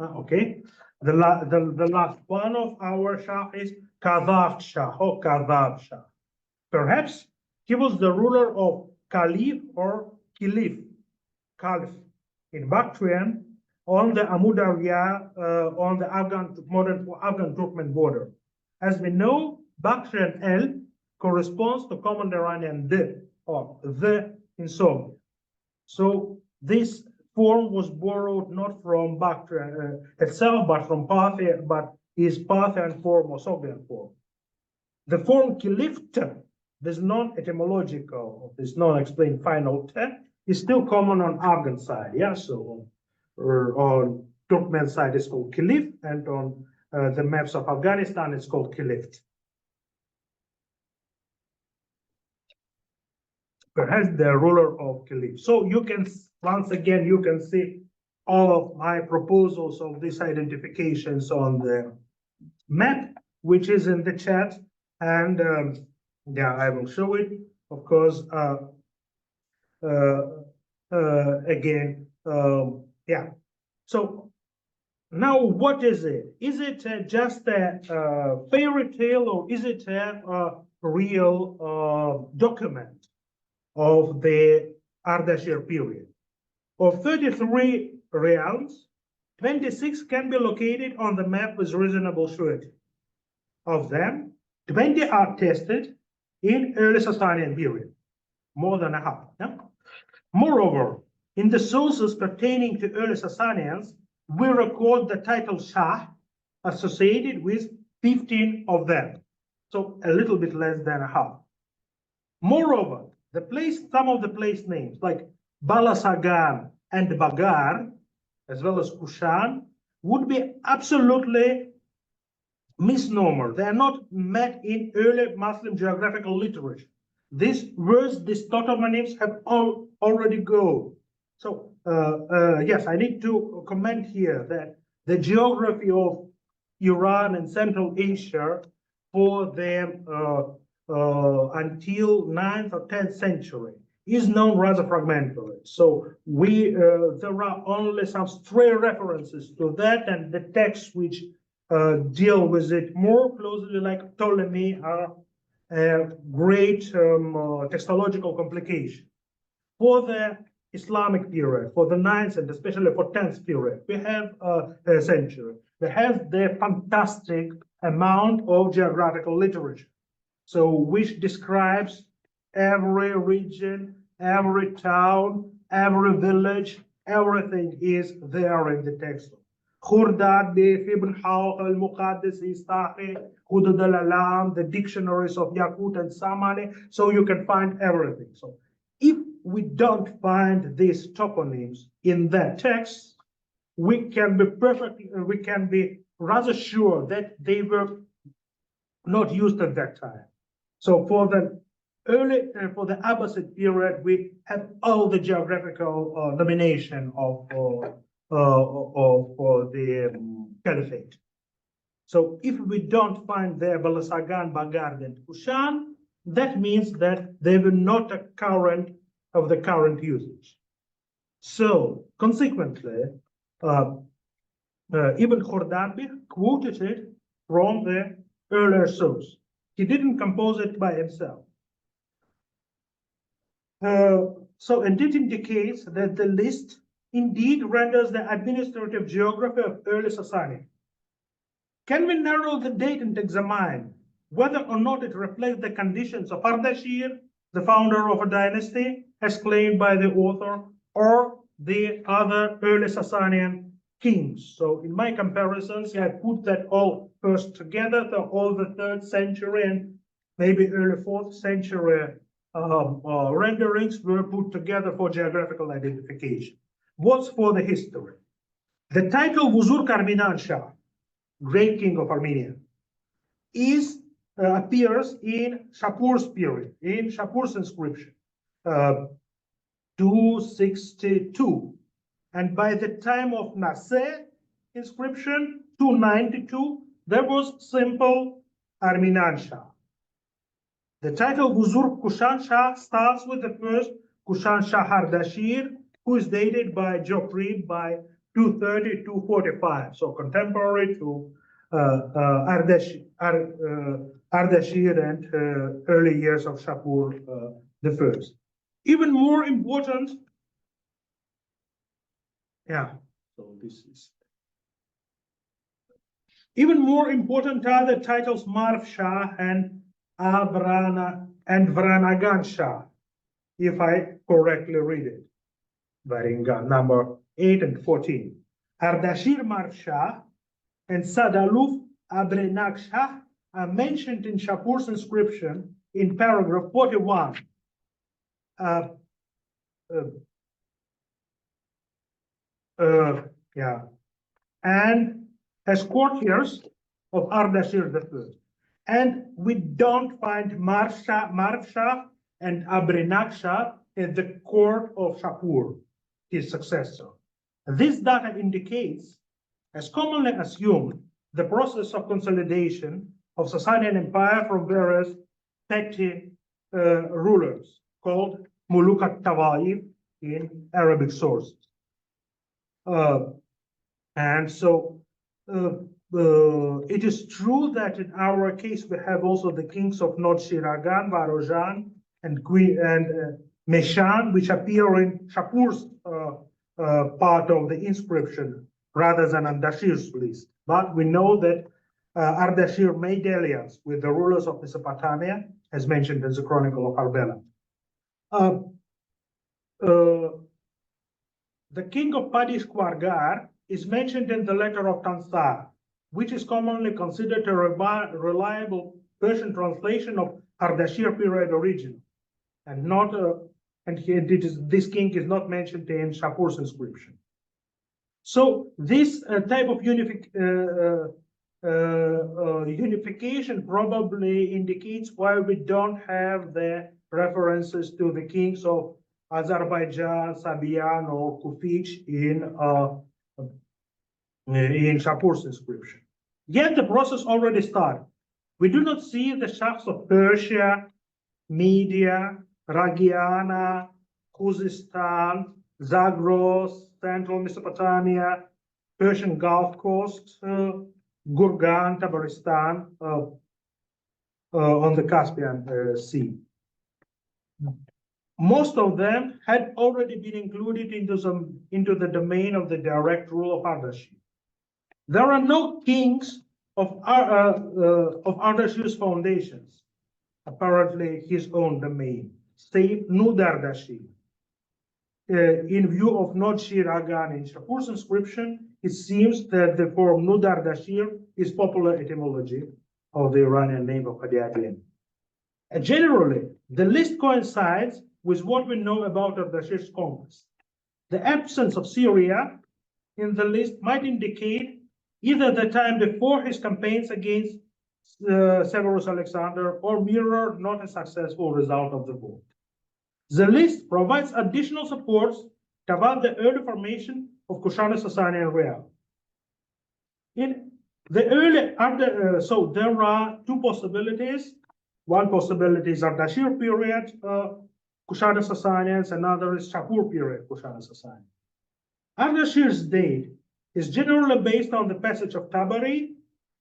S2: Okay, the last one of our Shah is Kadhav Shah or Kadhav Shah. Perhaps he was the ruler of Caliph or Caliph in Bactrian on the Amudarya, on the modern Afghan Turkmen border. As we know, Bactrian L corresponds to Common Iranian D or the in Soviet. So this form was borrowed not from Bactrian itself, but from Parthian, but is Parthian form or Soviet form. The form Kilifta, this non-etymological, this non-explained final te, is still common on Afghan side. Yeah, so on Turkmen side it's called Kilif, and on the maps of Afghanistan it's called Kilift. perhaps the ruler of Caliph. So you can, once again, you can see all of my proposals of these identifications on the map, which is in the chat. And yeah, I will show it, of course, again, yeah. So now what is it? Is it just a fairy tale, or is it a real document of the Ardashir period? Of 33 realms, 26 can be located on the map with reasonable surety. Of them, 20 are tested in early Sasanian period, more than a half. Yeah? Moreover, in the sources pertaining to early Sasanians, we record the title Shah associated with 15 of them, so a little bit less than a half. Moreover, some of the place names like Balasagan and Bagar, as well as Kushan, would be absolutely misnomer. They are not met in early Muslim geographical literature. These words, these toponyms have already gone. So yes, I need to comment here that the geography of Iran and Central Asia for them until 9th or 10th century is known rather fragmentary. So there are only some stray references to that, and the texts which deal with it more closely, like Ptolemy, are a great textological complication. For the Islamic period, for the 9th and especially for 10th period, we have a century. We have the fantastic amount of geographical literature, so which describes every region, every town, every village, everything is there in the text. Khurradadbih, Ibn Khurdâdhbih, the dictionaries of Yakut and Samani, so you can find everything. So if we don't find these toponyms in that text, we can be rather sure that they were not used at that time. So for the Abbasid period, we have all the geographical domination of the caliphate. So if we don't find the Balasagan, Bagard, and Kushan, that means that they were not a current of the current usage. So consequently, Ibn Khurdâdhbih quoted it from the earlier source. He didn't compose it by himself. And it indicates that the list indeed renders the administrative geography of early Sasanian. Can we narrow the date and examine whether or not it reflects the conditions of Ardashir, the founder of a dynasty, as claimed by the author, or the other early Sasanian kings? So in my comparisons, I put that all first together, all the 3rd century and maybe early 4th century renderings were put together for geographical identification. What's for the history? The title Vuzur Karminan Shah, Great King of Armenia, appears in Shapur's period, in Shapur's inscription, 262. And by the time of Naseh inscription, 292, there was simple Arminan Shah. The title Vuzur Kushan Shah starts with the first Kushan Shah Ardashir, who is dated by Joffrey by 230-245, so contemporary to Ardashir and early years of Shapur the first. Even more important, so this is. Even more important are the titles Marv Shah and Vranagan Shah, if I correctly read it, Varinga number 8 and 14. Ardashir Marv Shah and Sadaluf Abrenak Shah are mentioned in Shapur's inscription in paragraph 41. And as courtiers of Ardashir III. And we don't find Marv Shah and Abrinaksha at the court of Shapur, his successor. This data indicates, as commonly assumed, the process of consolidation of Sasanian Empire from various petty rulers called Muluk al-Tawaif in Arabic sources. And so it is true that in our case we have also the kings of Nod Shiragan, Varojan, and Meshan, which appear in Shapur's part of the inscription rather than Ardashir's list. But we know that Ardashir made alliance with the rulers of Mesopotamia, as mentioned in the Chronicle of Arbela. The king of Padish Kwargar is mentioned in the letter of Tansar, which is commonly considered a reliable Persian translation of Ardashir period origin, and not this king is not mentioned in Shapur's inscription. So this type of unification probably indicates why we don't have the references to the kings of Azerbaijan, Sabian, or Kufich in Shapur's inscription. Yet the process already started. We do not see the shahs of Persia, Media, Ragiana, Khuzestan, Zagros, Central Mesopotamia, Persian Gulf Coast, Gurgan, Tabaristan, on the Caspian Sea. Most of them had already been included into the domain of the direct rule of Ardashir. There are no kings of Ardashir's foundations, apparently his own domain, save Nud Ardashir. In view of Nod Shiragan in Shapur's inscription, it seems that the form Nud Ardashir is popular etymology of the Iranian name of Khadiabian. Generally, the list coincides with what we know about Ardashir's conquest. The absence of Syria in the list might indicate either the time before his campaigns against Severus Alexander or mirror not a successful result of the war. The list provides additional supports about the early formation of Kushan-Sasanian realm. In the early, so there are two possibilities. One possibility is Ardashir period Kushan-Sasanians, another is Shapur period Kushan-Sasanian. Ardashir's date is generally based on the passage of Tabari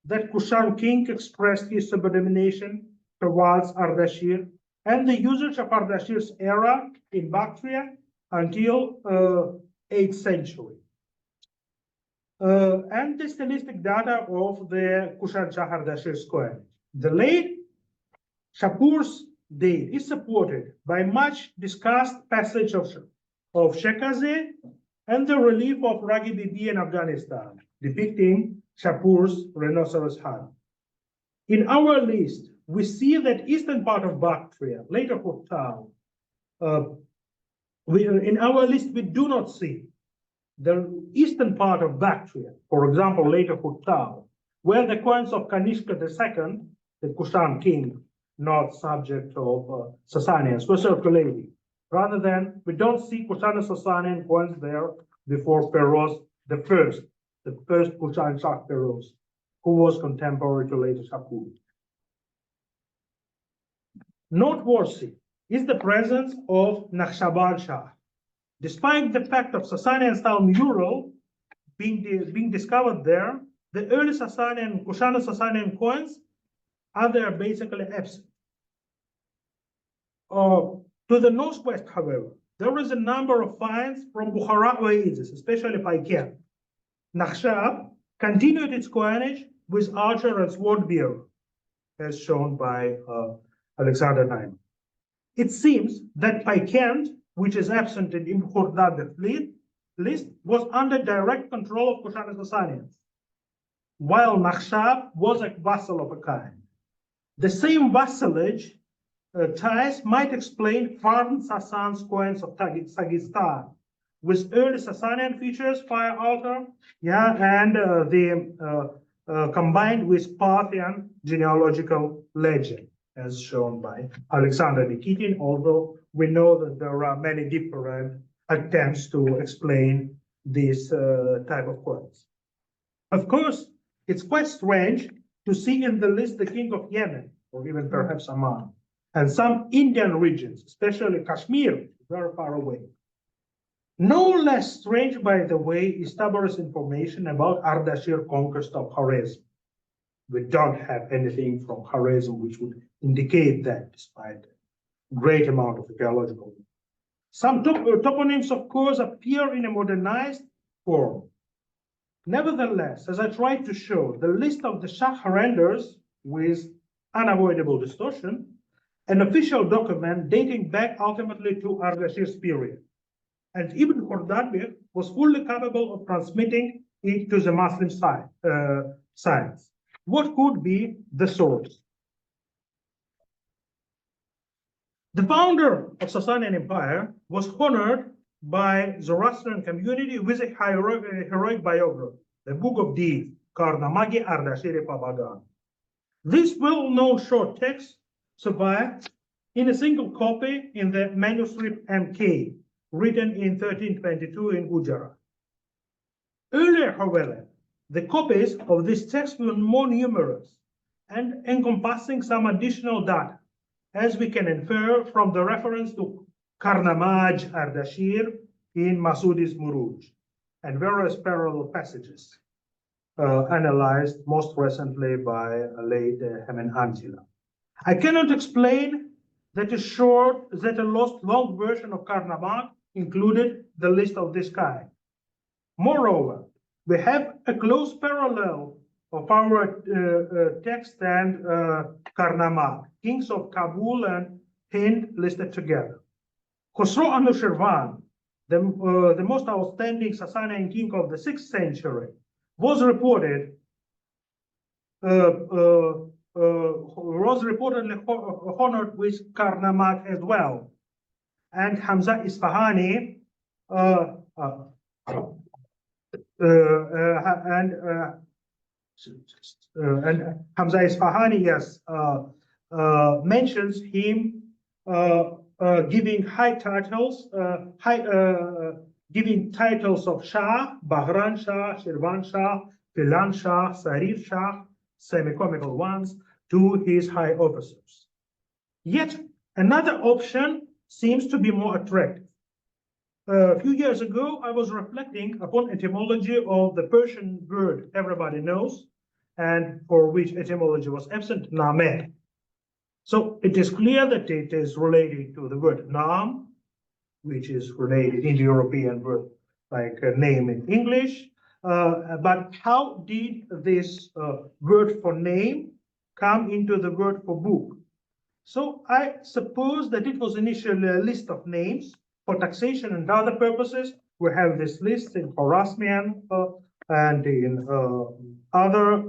S2: that Kushan king expressed his subordination towards Ardashir and the usage of Ardashir's era in Bactria until 8th century. And the stylistic data of the Kushan-Shah Ardashir's coinage. The late Shapur's date is supported by much discussed passage of Shekaze and the relief of Ragi Bibi in Afghanistan, depicting Shapur's rhinoceros hunt. In our list, we see that eastern part of Bactria, later Khurtal. In our list, we do not see the eastern part of Bactria, for example, later Khurtal, where the coins of Kanishka II, the Kushan king, not subject of Sasanians, were circulating. Rather than, we don't see Kushan-Sasanian coins there before Peroz the first Kushan-Shah Peroz, who was contemporary to later Shapur. Noteworthy is the presence of Naqshband Shah. Despite the fact of Sasanian-style mural being discovered there, the early Sasanian, Kushan-Sasanian coins are there basically absent. To the northwest, however, there is a number of finds from Bukhara oases, especially Paiken. Naqshab continued its coinage with archer and sword bearer, as shown by Alexander Naiman. It seems that Paiken, which is absent in Ibn Khurdâdhbih list, was under direct control of Kushan-Sasanians, while Naqshab was a vassal of a kind. The same vassalage ties might explain Farn Sasan's coins of Sagistan, with early Sasanian features, fire altar, and combined with Parthian genealogical legend. as shown by Alexander Nikitin, although we know that there are many different attempts to explain this type of quotes. Of course, it's quite strange to see in the list the king of Yemen, or even perhaps Amman, and some Indian regions, especially Kashmir, very far away. No less strange, by the way, is Tabar's information about Ardashir conquest of Khwarezm. We don't have anything from Khwarezm which would indicate that, despite a great amount of archaeological. Some toponyms, of course, appear in a modernized form. Nevertheless, as I tried to show, the list of the Shah renders, with unavoidable distortion, an official document dating back ultimately to Ardashir's period. And Ibn Khurdâdhbih was fully capable of transmitting it to the Muslim science. What could be the source? The founder of Sasanian Empire was honored by the Zoroastrian community with a heroic biography, the Book of Deeds, Gâhnâmag Ardashir Pabagan. This well-known short text survived in a single copy in the manuscript MK, written in 1322 in Gujarat. Earlier, however, the copies of this text were more numerous and encompassing some additional data, as we can infer from the reference to Gâhnâmag Ardashir in Masudi's Muruj, and various parallel passages analyzed most recently by late Hemen Antila. I cannot explain that a lost long version of Gâhnâmag included the list of this kind. Moreover, we have a close parallel of our text and Gâhnâmag, kings of Kabul and Hind listed together. Khosrow Anushirvan, the most outstanding Sasanian king of the 6th century, was reportedly honored with Gâhnâmag as well. And Hamza Isfahani and Hamza Isfahani, yes, mentions him giving high titles, giving titles of Shah, Bahran Shah, Shirvan Shah, Filan Shah, Sarir Shah, semi-comical ones, to his high officers. Yet another option seems to be more attractive. A few years ago, I was reflecting upon etymology of the Persian word everybody knows, and for which etymology was absent, Nameh. So it is clear that it is related to the word Nam, which is related in the European word like a name in English. But how did this word for name come into the word for book? So I suppose that it was initially a list of names for taxation and other purposes. We have this list in Khorasmian and in other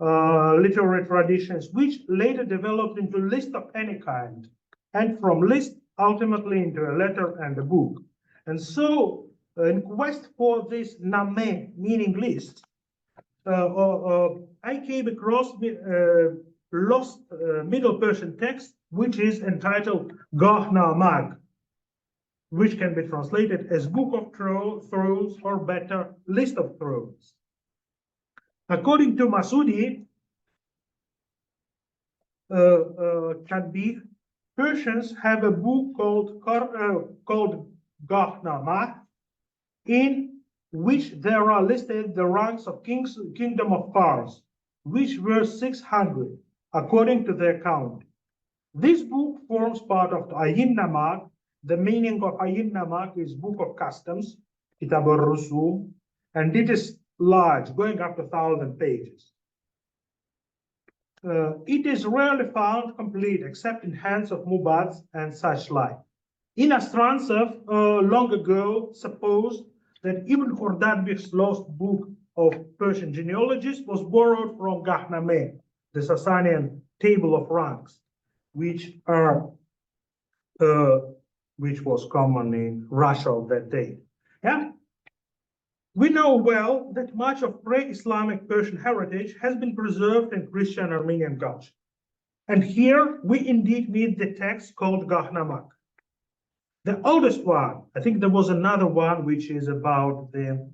S2: literary traditions, which later developed into list of any kind, and from list ultimately into a letter and a book. And so, in quest for this Nameh, meaning list, I came across lost Middle Persian text, which is entitled Gâhnâmag, which can be translated as Book of Thrones, or better, List of Thrones. According to Masudi, Khurdâdhbih, Persians have a book called Gâhnâmag, in which there are listed the ranks of kingdom of Fars, which were 600, according to their count. This book forms part of the Ayin-Namag. The meaning of Ayin-Namag is Book of Customs, Kitab al-Rusum, and it is large, going up to 1,000 pages. It is rarely found complete, except in hands of Mubads and such like. Inastrancev long ago supposed that Ibn Khurdâdhbih's lost book of Persian genealogies was borrowed from Gâhnâmag, the Sasanian table of ranks, which was common in Russia of that day. Yeah? We know well that much of pre-Islamic Persian heritage has been preserved in Christian Armenian culture. And here we indeed meet the text called Gâhnâmag. The oldest one, I think there was another one which is about the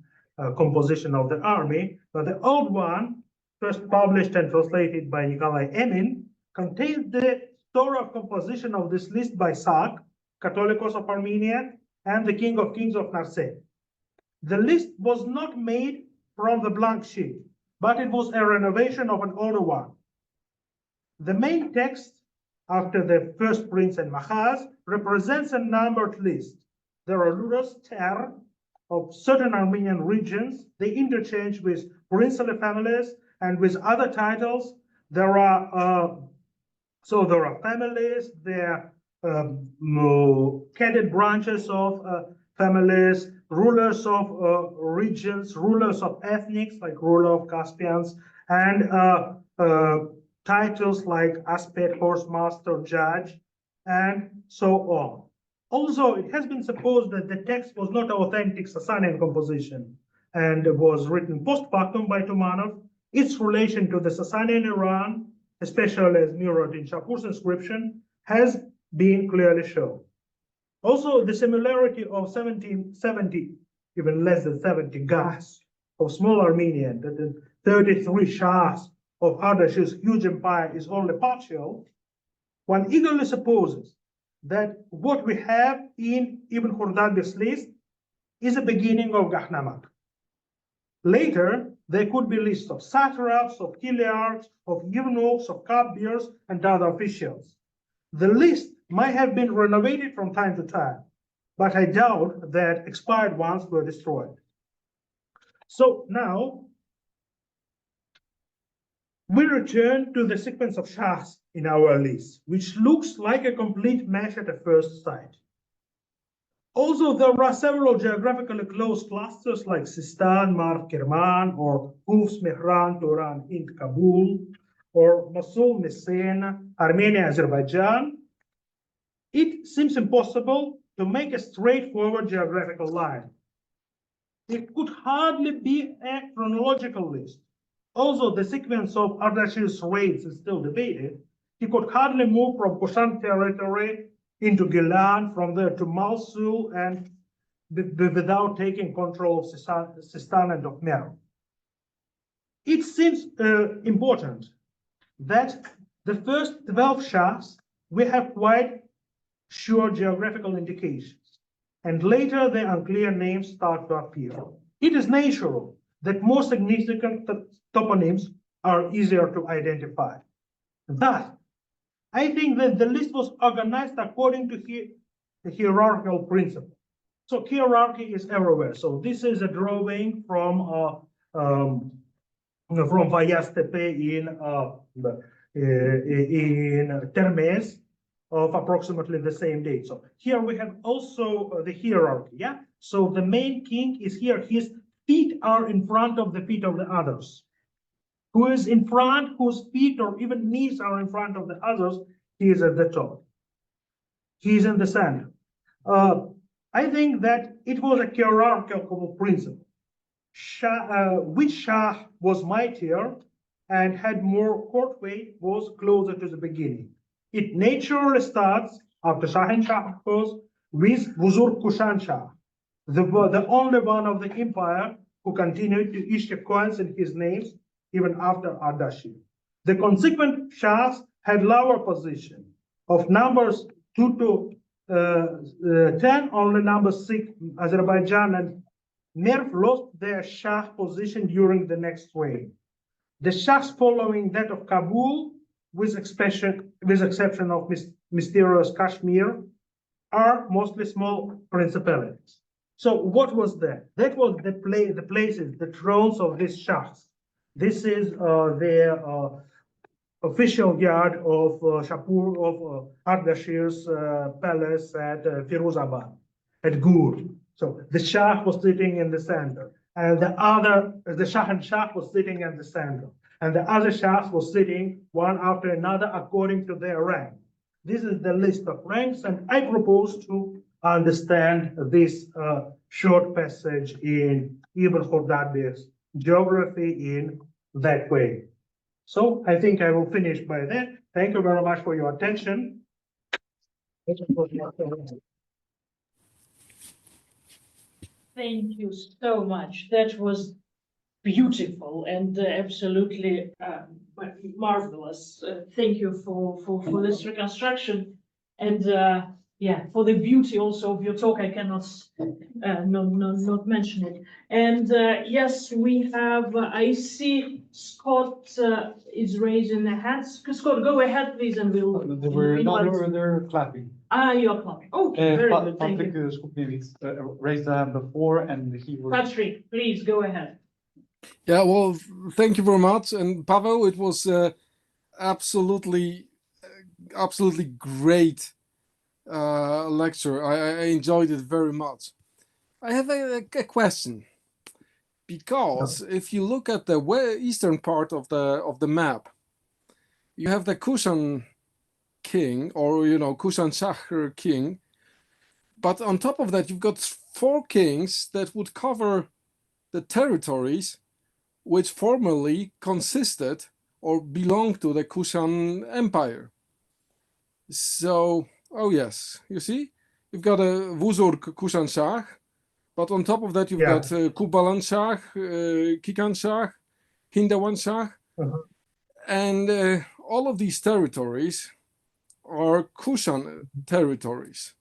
S2: composition of the army, but the old one, first published and translated by Nikolai Emin, contains the story of composition of this list by Sak, Catholicos of Armenia, and the King of Kings of Narset. The list was not made from the blank sheet, but it was a renovation of an older one. The main text, after the first prince and Mahaz, represents a numbered list. There are Lurje ter of certain Armenian regions. They interchange with princely families and with other titles. There are families, there are cadet branches of families, rulers of regions, rulers of ethnics like ruler of Caspians, and titles like aspect, horsemaster, judge, and so on. Also, it has been supposed that the text was not authentic Sasanian composition and was written post factum by Tumanov. Its relation to the Sasanian Iran, especially as mirrored in Shapur's inscription, has been clearly shown. Also, the similarity of 1770, even less than 70 Gas of small Armenian, that the 33 Shahs of Ardashir's huge empire is only partial. One eagerly supposes that what we have in Ibn Khurdâdhbih's list is a beginning of Gâhnâmag. Later, there could be lists of satraps, of heliarchs, of eunuchs, of cupbearers, and other officials. The list might have been renovated from time to time, but I doubt that expired ones were destroyed. So now, we return to the sequence of Shahs in our list, which looks like a complete mesh at a first sight. Also, there are several geographically close clusters like Sistan, Marv, Kerman, or Hufs, Mehran, Turan, Hind, Kabul, or Mosul, Messene, Armenia, Azerbaijan. It seems impossible to make a straightforward geographical line. It could hardly be a chronological list. Also, the sequence of Ardashir's raids is still debated. He could hardly move from Kushan territory into Gilan, from there to Mosul, and without taking control of Sistan and of Merv. It seems important that the first 12 Shahs, we have quite sure geographical indications, and later the unclear names start to appear. It is natural that more significant toponyms are easier to identify. Thus, I think that the list was organized according to the hierarchical principle. So hierarchy is everywhere. So this is a drawing from Vayas Tepe in Termes of approximately the same date. So here we have also the hierarchy. Yeah. So the main king is here. His feet are in front of the feet of the others. Who is in front, whose feet or even knees are in front of the others, he is at the top. He is in the center. I think that it was a hierarchical principle. Which Shah was mightier and had more court weight was closer to the beginning. It naturally starts, after Shahinshah, of course, with Buzurg Kushan Shah, the only one of the empire who continued to issue coins in his names even after Ardashir. The consequent Shahs had lower position. Of numbers 2 to 10, only number 6, Azerbaijan and Merv lost their Shah position during the next reign. The Shahs following that of Kabul, with exception of mysterious Kashmir, are mostly small principalities. So what was that? That was the places, the thrones of these Shahs. This is their official yard of Shapur of Ardashir's palace at Firuzabad, at Gur. So the Shah was sitting in the center, and the Shahanshah was sitting at the center, and the other Shahs was sitting one after another according to their rank. This is the list of ranks, and I propose to understand this short passage in Ibn Khurdâdhbih's geography in that way. So I think I will finish by that. thank you very much for your attention.
S1: Thank you so much. That was beautiful and absolutely marvelous. Thank you for this reconstruction. And yeah, for the beauty also of your talk, I cannot not mention it. And yes, we have, I see Scott is raising the hands. Scott, go ahead, please, and we'll.
S3: They're clapping.
S1: Ah, you're clapping. Okay, very good, thank you.
S3: Patrick raised a hand before, and he was.
S1: Patrick, please go ahead.
S4: Yeah, well, thank you very much. And Pavel, it was absolutely great lecture. I enjoyed it very much. I have a question, because if you look at the eastern part of the map, you have the Kushan king, or Kushan-Sasanian king, but on top of that you've got 4 kings that would cover the territories which formerly consisted or belonged to the Kushan Empire. So, oh yes, you see, you've got a Wuzurg Kushan-Shah, but on top of that you've got Kubalan-Shah, Kikan-Shah, Hindawan-Shah, and all of these territories are Kushan territories.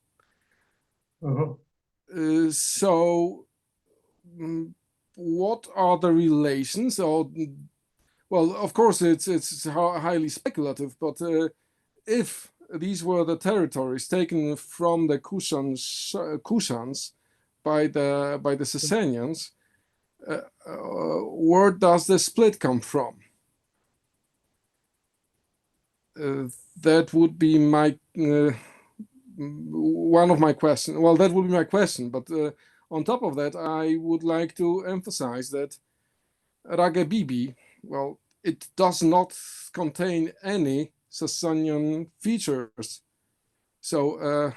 S4: So, what are the relations? Or, well, of course, it's highly speculative, but if these were the territories taken from the Kushans by the Sasanians, where does the split come from? That would be my one of my questions. Well, that would be my question, but on top of that, I would like to emphasize that Râgă-Bibi, well, it does not contain any Sasanian features. So,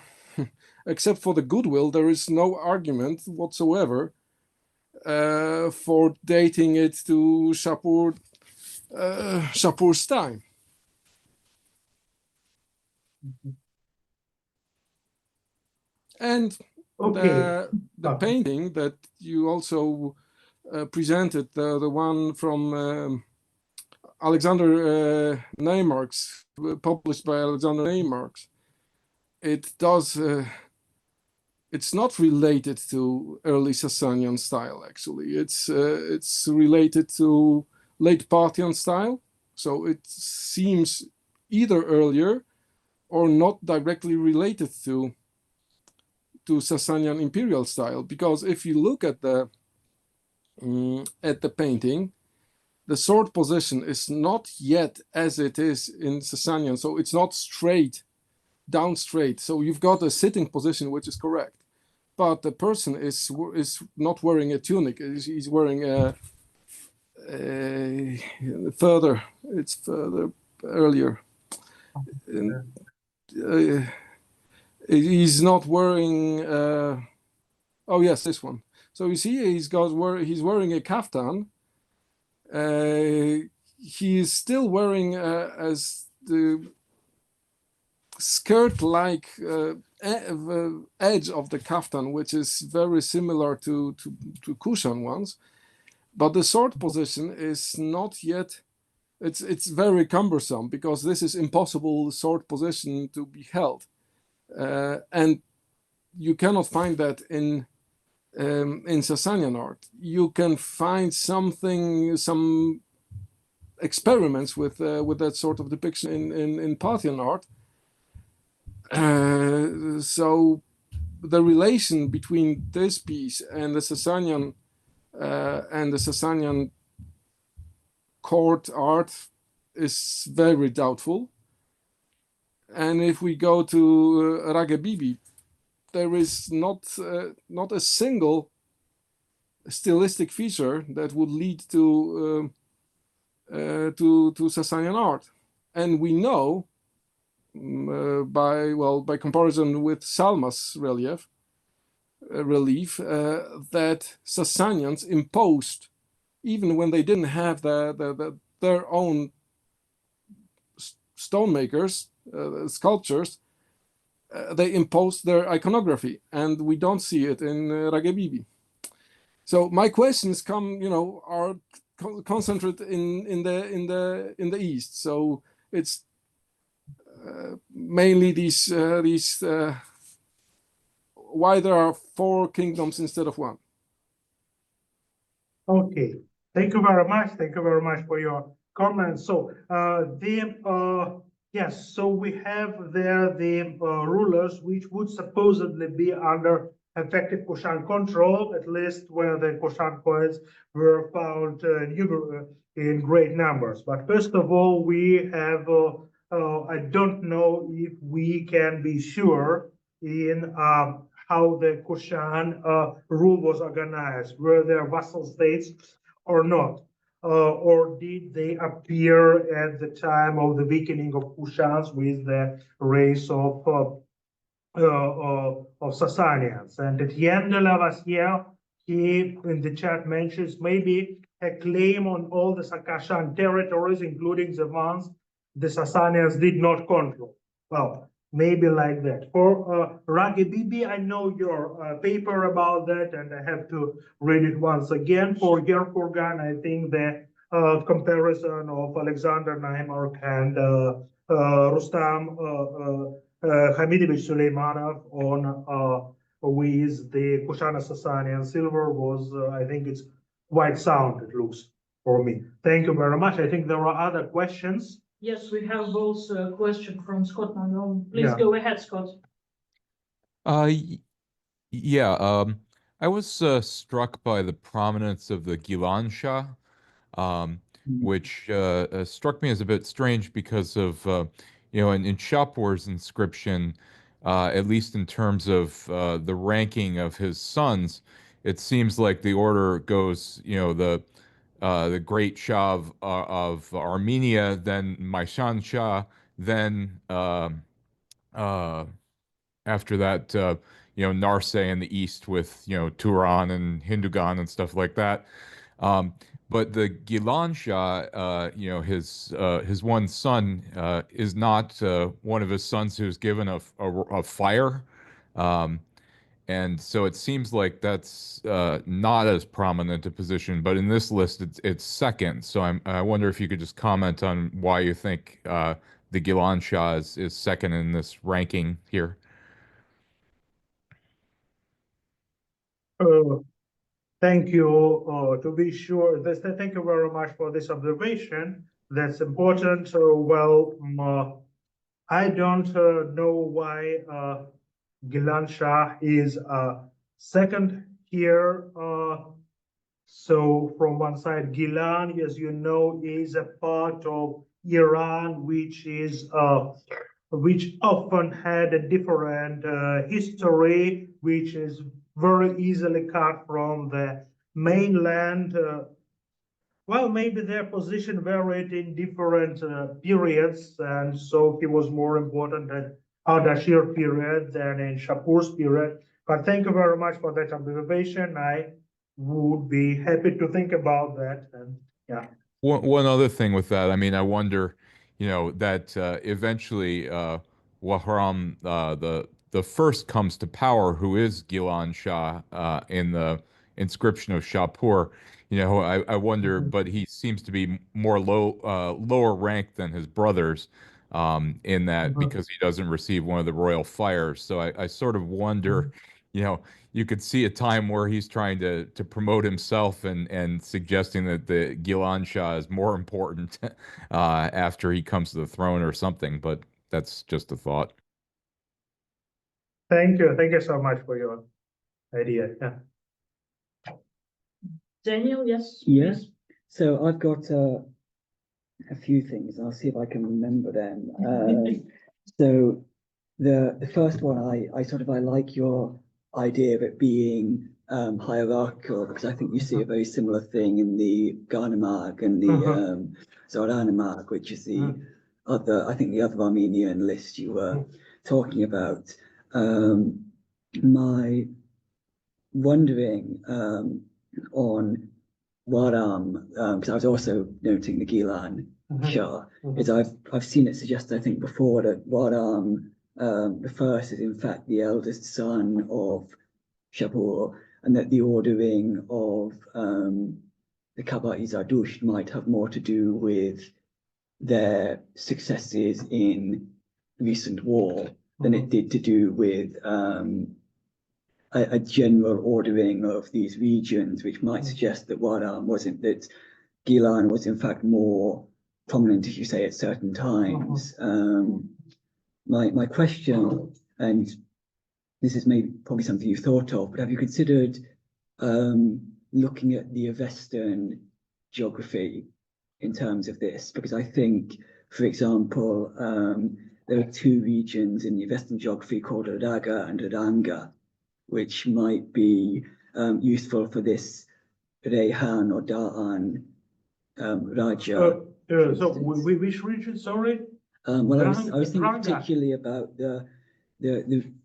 S4: except for the goodwill, there is no argument whatsoever for dating it to Shapur's time. And the painting that you also presented, the one from Alexander Gâhnâmag, published by Alexander Gâhnâmag, it's not related to early Sasanian style, actually. It's related to late Parthian style, so it seems either earlier or not directly related to Sasanian imperial style, because if you look at the painting, the sword position is not yet as it is in Sasanian, so it's not down straight. So you've got a sitting position, which is correct, but the person is not wearing a tunic. He's wearing it's further earlier. He's not wearing. Oh yes, this one. So you see, he's wearing a kaftan. He is still wearing as the skirt-like edge of the kaftan, which is very similar to Kushan ones, but the sword position is not yet. It's very cumbersome, because this is impossible sword position to be held. And you cannot find that in Sasanian art. You can find some experiments with that sort of depiction in Parthian art. So the relation between this piece and the Sasanian court art is very doubtful. And if we go to Râgă-Bibi, there is not a single stylistic feature that would lead to Sasanian art, and we know by comparison with Salma's relief that Sasanians imposed, even when they didn't have their own stonemakers, sculptures, they imposed their iconography, and we don't see it in Rage. So my questions are concentrated in the east. So it's mainly these why there are 4 kingdoms instead of 1.
S2: Okay, thank you very much. Thank you very much for your comments. So yes, so we have there the rulers which would supposedly be under effective Kushan control, at least where the Kushan coins were found in great numbers. But first of all, we have I don't know if we can be sure in how the Kushan rule was organized. Were there vassal states or not? Or did they appear at the time of the weakening of Kushans with the race of Sasanians? And Etienne de Lavassière, he in the chat mentions maybe a claim on all the Sakashan territories, including the ones the Sasanians did not control. Well, maybe like that. For Rage, I know your paper about that, and I have to read it once again. For Gerkurgan, I think the comparison of Alexander Naimark and Rustam Hamidovich Suleimanov on with the Kushan-Sasanian silver was, I think it's quite sound, it looks for me. Thank you very much. I think there are other questions.
S1: Yes, we have also a question from Scott Monroe. Please go ahead, Scott.
S5: Yeah, I was struck by the prominence of the Gilan Shah, which struck me as a bit strange because of, in Shapur's inscription, at least in terms of the ranking of his sons, it seems like the order goes, the great Shah of Armenia, then Maishan Shah, then after that, Narseh in the east with, Turan and Hindugan and stuff like that. But the Gilan Shah, his one son is not one of his sons who's given a fire. And so it seems like that's not as prominent a position, but in this list, it's second. So I wonder if you could just comment on why you think the Gilan Shah is second in this ranking here.
S2: Thank you. To be sure, thank you very much for this observation. That's important. I don't know why Gilan Shah is second here. So from one side, Gilan, as you know, is a part of Iran, which often had a different history, which is very easily cut from the mainland. Well, maybe their position varied in different periods, and so he was more important at Ardashir period than in Shapur's period. But thank you very much for that observation. I would be happy to think about that. And yeah.
S5: One other thing with that, I mean, I wonder, that eventually Wahram the first comes to power, who is Gilan Shah in the inscription of Shapur. I wonder, but he seems to be more lower ranked than his brothers in that because he doesn't receive one of the royal fires. So I sort of wonder, you could see a time where he's trying to promote himself and suggesting that the Gilan Shah is more important after he comes to the throne or something. But that's just a thought.
S2: Thank you. Thank you so much for your idea. Yeah.
S1: Daniel, yes?
S6: Yes. Yes. So I've got a few things. I'll see if I can remember them. So the first one, I like your idea of it being hierarchical, because I think you see a very similar thing in the Gâhnâmag and the Khurradadbih, which is the other, I think the other Armenian list you were talking about. My wondering on Waram, because I was also noting the Gilan Shah, is I've seen it suggested, I think, before that Waram the first is in fact the eldest son of Shapur, and that the ordering of the Kabai Zardusht might have more to do with their successes in recent war than it did to do with a general ordering of these regions, which might suggest that Waram wasn't, that Gilan was in fact more prominent, as you say, at certain times. My question, and this is maybe probably something you've thought of, but have you considered looking at the Avestan geography in terms of this? Because I think, for example, there are two regions in the Avestan geography called Raga and Radanga, which might be useful for this Rehan or Da'an Raja.
S2: So which region, sorry?
S6: Well, I was thinking
S2: Raga.
S6: particularly about the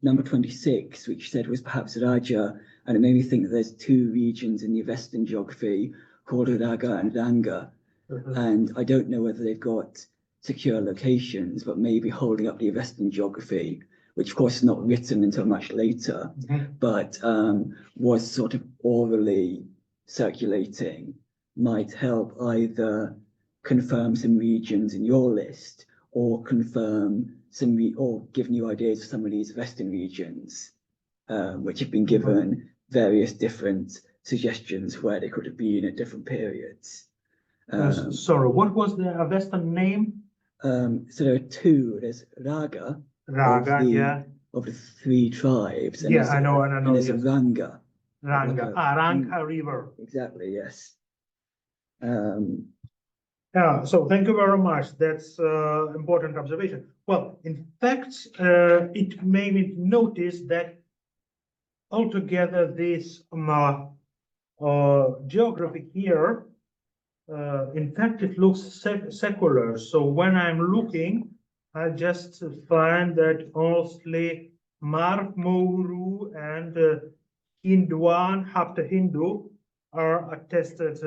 S6: number 26, which said was perhaps Raja, and it made me think that there's two regions in the Avestan geography called Raga and Ranga, and I don't know whether they've got secure locations, but maybe holding up the Avestan geography, which of course is not written until much later, but was sort of orally circulating, might help either confirm some regions in your list or confirm some or give new ideas for some of these Western regions, which have been given various different suggestions where they could have been at different periods.
S2: Sorry, what was the Western name?
S6: So there are two. There's Raga,
S2: Raga,
S6: of the three tribes. And
S2: I know, and
S6: there's
S2: yes.
S6: Ranga.
S2: Ranga, Ranga River.
S6: Exactly, yes.
S2: Yeah, so thank you very much. That's important observation. Well, in fact, it made me notice that altogether this geography here, in fact, it looks secular. So when I'm looking, I just find that mostly Marmoru and Hinduan, Hapta Hindu, are attested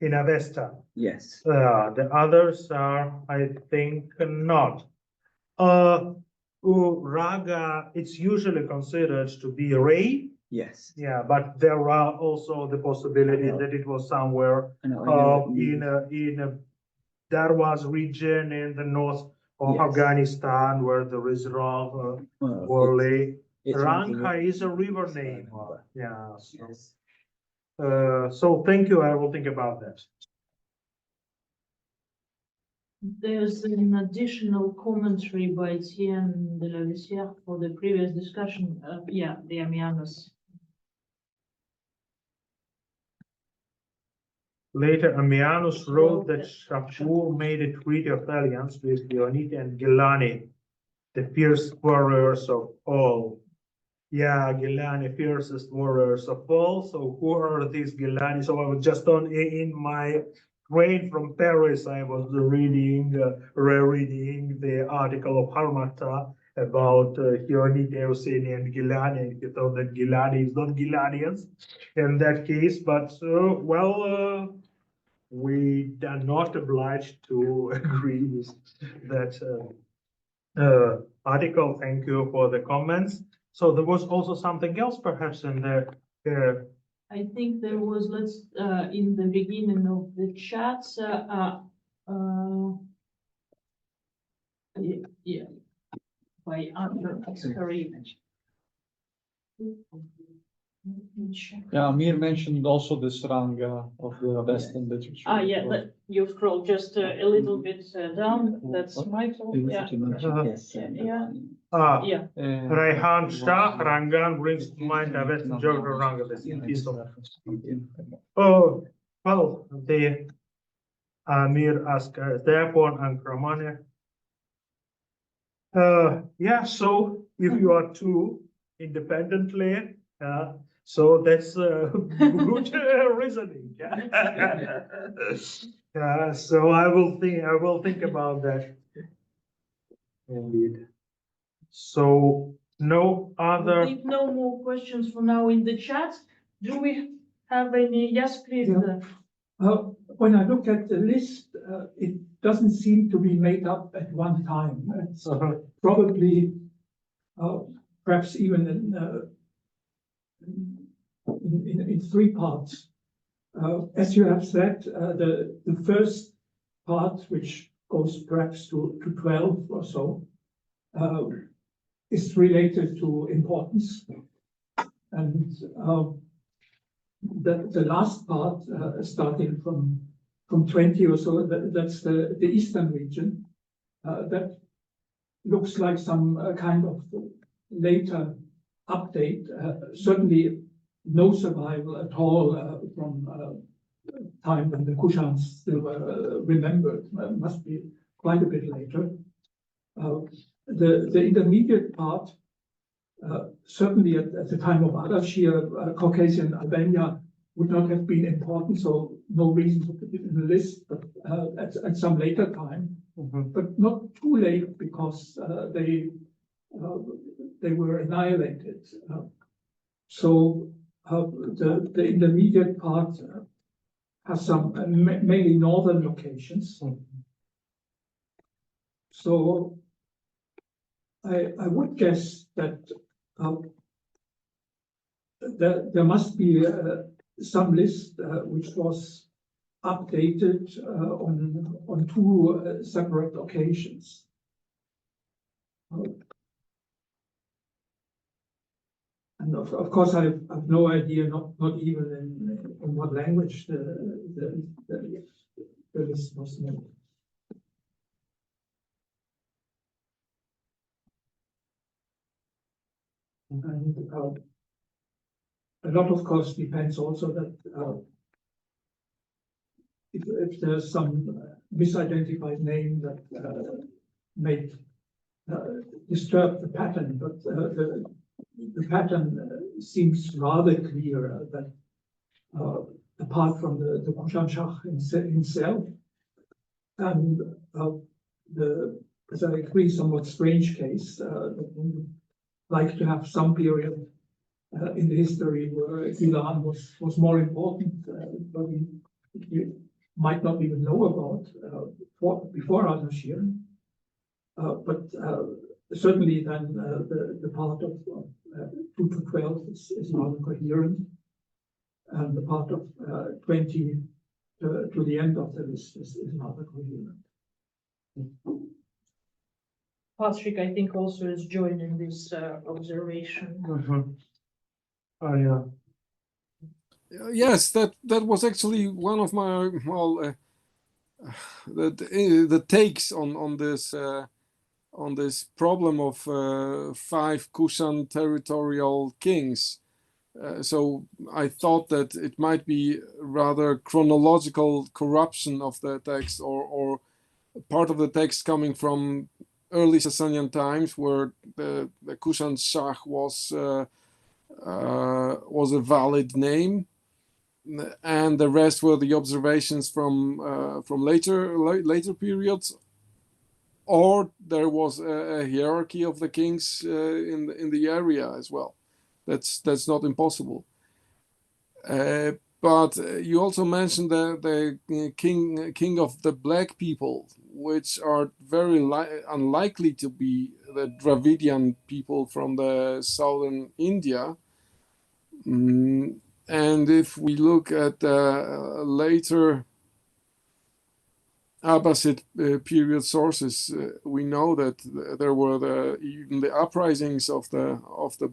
S2: in Avesta.
S6: Yes.
S2: The others are, I think, not. Raga, it's usually considered to be Ray.
S6: Yes.
S2: Yeah, but there are also the possibility that it was somewhere in Darwas region in the north of Afghanistan, where there is Rav, Worley. Rangha is a river name. Yeah. So.
S6: Yes.
S2: So thank you. I will think about that.
S1: There's an additional commentary by Etienne de la Visière for the previous discussion. The Ammianus.
S2: Later, Ammianus wrote that Shapur made a treaty of alliance with Leonid and Gilani, the fierce warriors of all. Yeah, Gilani, fiercest warriors of all. So who are these Gilani? So I was just in my train from Paris, I was rereading the article of Harmata about Hionite, and Gilani. He thought that Gilani is not Gilanians in that case, but we are not obliged to agree with that article. Thank you for the comments. So there was also something else perhaps in there.
S1: I think there was, in the beginning of the chats, by Andrew Karim.
S3: Yeah, Amir mentioned also this Ranga of the Western literature.
S1: But you scroll just a little bit down. That's my fault.
S2: Raihan Shah Rangan brings to mind a Western geographer Ranga. Oh, well, the Amir asked therefore and Kramane. So if you are two independently, so that's good reasoning. So I will think about that. Indeed. So no other.
S1: I think no more questions for now in the chat. Do we have any? Yes, please.
S7: Yeah. When I look at the list, it doesn't seem to be made up at one time. It's probably perhaps even in three parts. As you have said, the first part, which goes perhaps to 12 or so, is related to importance. And the last part, starting from 20 or so, that's the eastern region. That looks like some kind of later update. Certainly no survival at all from time when the Kushans still were remembered. Must be quite a bit later. The intermediate part, certainly at the time of Ardashir, Caucasian Albania would not have been important, so no reason to put it in the list, but at some later time, but not too late because they were annihilated. So the intermediate part has some mainly northern locations. So I would guess that there must be some list which was updated on two separate occasions. And of course, I have no idea, not even in what language the list was made. And a lot, of course, depends also that if there's some misidentified name that may disturb the pattern, but the pattern seems rather clear that apart from the Kushan-Shah himself and as I agree, somewhat strange case that we would like to have some period in the history where Gilan was more important, but we might not even know about before Ardashir. But certainly then the part of 2 to 12 is rather coherent, and the part of 20 to the end of the list is rather coherent.
S1: Patrick, I think, also is joining this observation.
S2: Oh, yeah.
S4: Yes, that was actually one of my the takes on this problem of 5 Kushan territorial kings. So I thought that it might be rather chronological corruption of the text, or part of the text coming from early Sasanian times, where the Kushan Shah was a valid name, and the rest were the observations from later periods, or there was a hierarchy of the kings in the area as well. That's not impossible. But you also mentioned the king of the black people, which are very unlikely to be the Dravidian people from the southern India. And if we look at later Abbasid period sources, we know that there were even the uprisings of the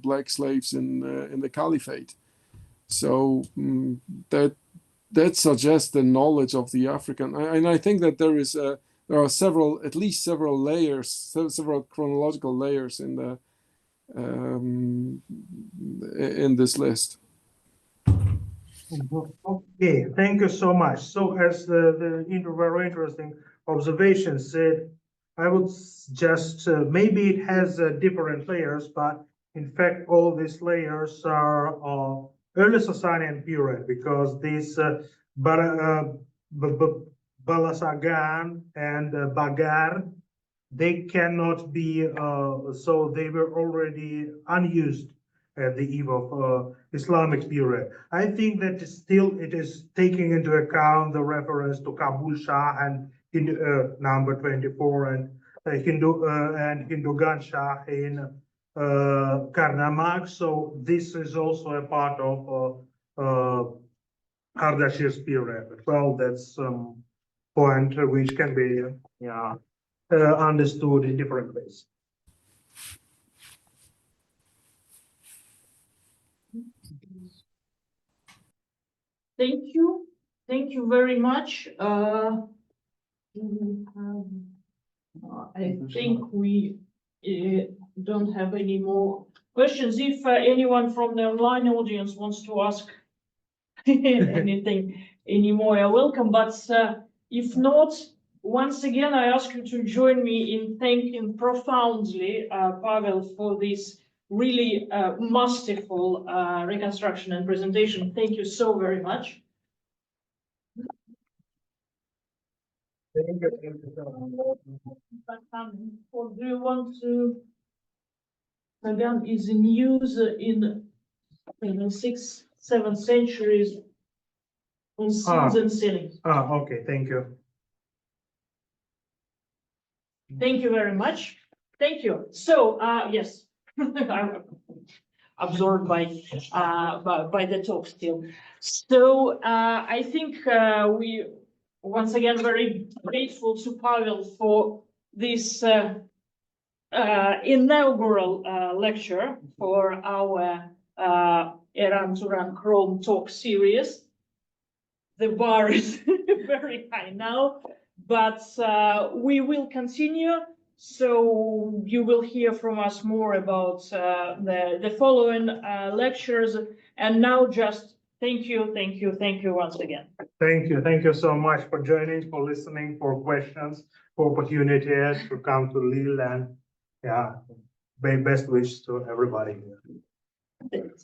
S4: black slaves in the Caliphate. So that suggests the knowledge of the African, and I think that there are at least several layers, several chronological layers in this list.
S2: Okay, thank you so much. So as the very interesting observation said, I would just maybe it has different layers, but in fact all these layers are early Sasanian period, because these Balasagan and Bagar, they cannot be so they were already unused at the eve of Islamic period. I think that still it is taking into account the reference to Kabul Shah and number 24 and Hindu Shah in Gâhnâmag. So this is also a part of Ardashir's period. Well, that's some point which can be understood in different ways.
S1: Thank you very much. I think we don't have any more questions. If anyone from the online audience wants to ask anything anymore, you're welcome. But if not, once again, I ask you to join me in thanking profoundly Pavel for this really masterful reconstruction and presentation. Thank you so very much.
S2: Thank you.
S1: Or do you want to? Sagan is in use in the 6th, 7th centuries on seals and sealing.
S2: Okay, thank you.
S1: Thank you very much. Thank you. So, yes, I'm absorbed by the talk still. So, I think we once again very grateful to Pavel for this inaugural lecture for our Iran Turan Chrome talk series. The bar is very high now, but we will continue. So you will hear from us more about the following lectures. And now just thank you once again.
S2: Thank you so much for joining, for listening, for questions, for opportunities to come to Lille, and best wishes to everybody here.
S1: Thanks.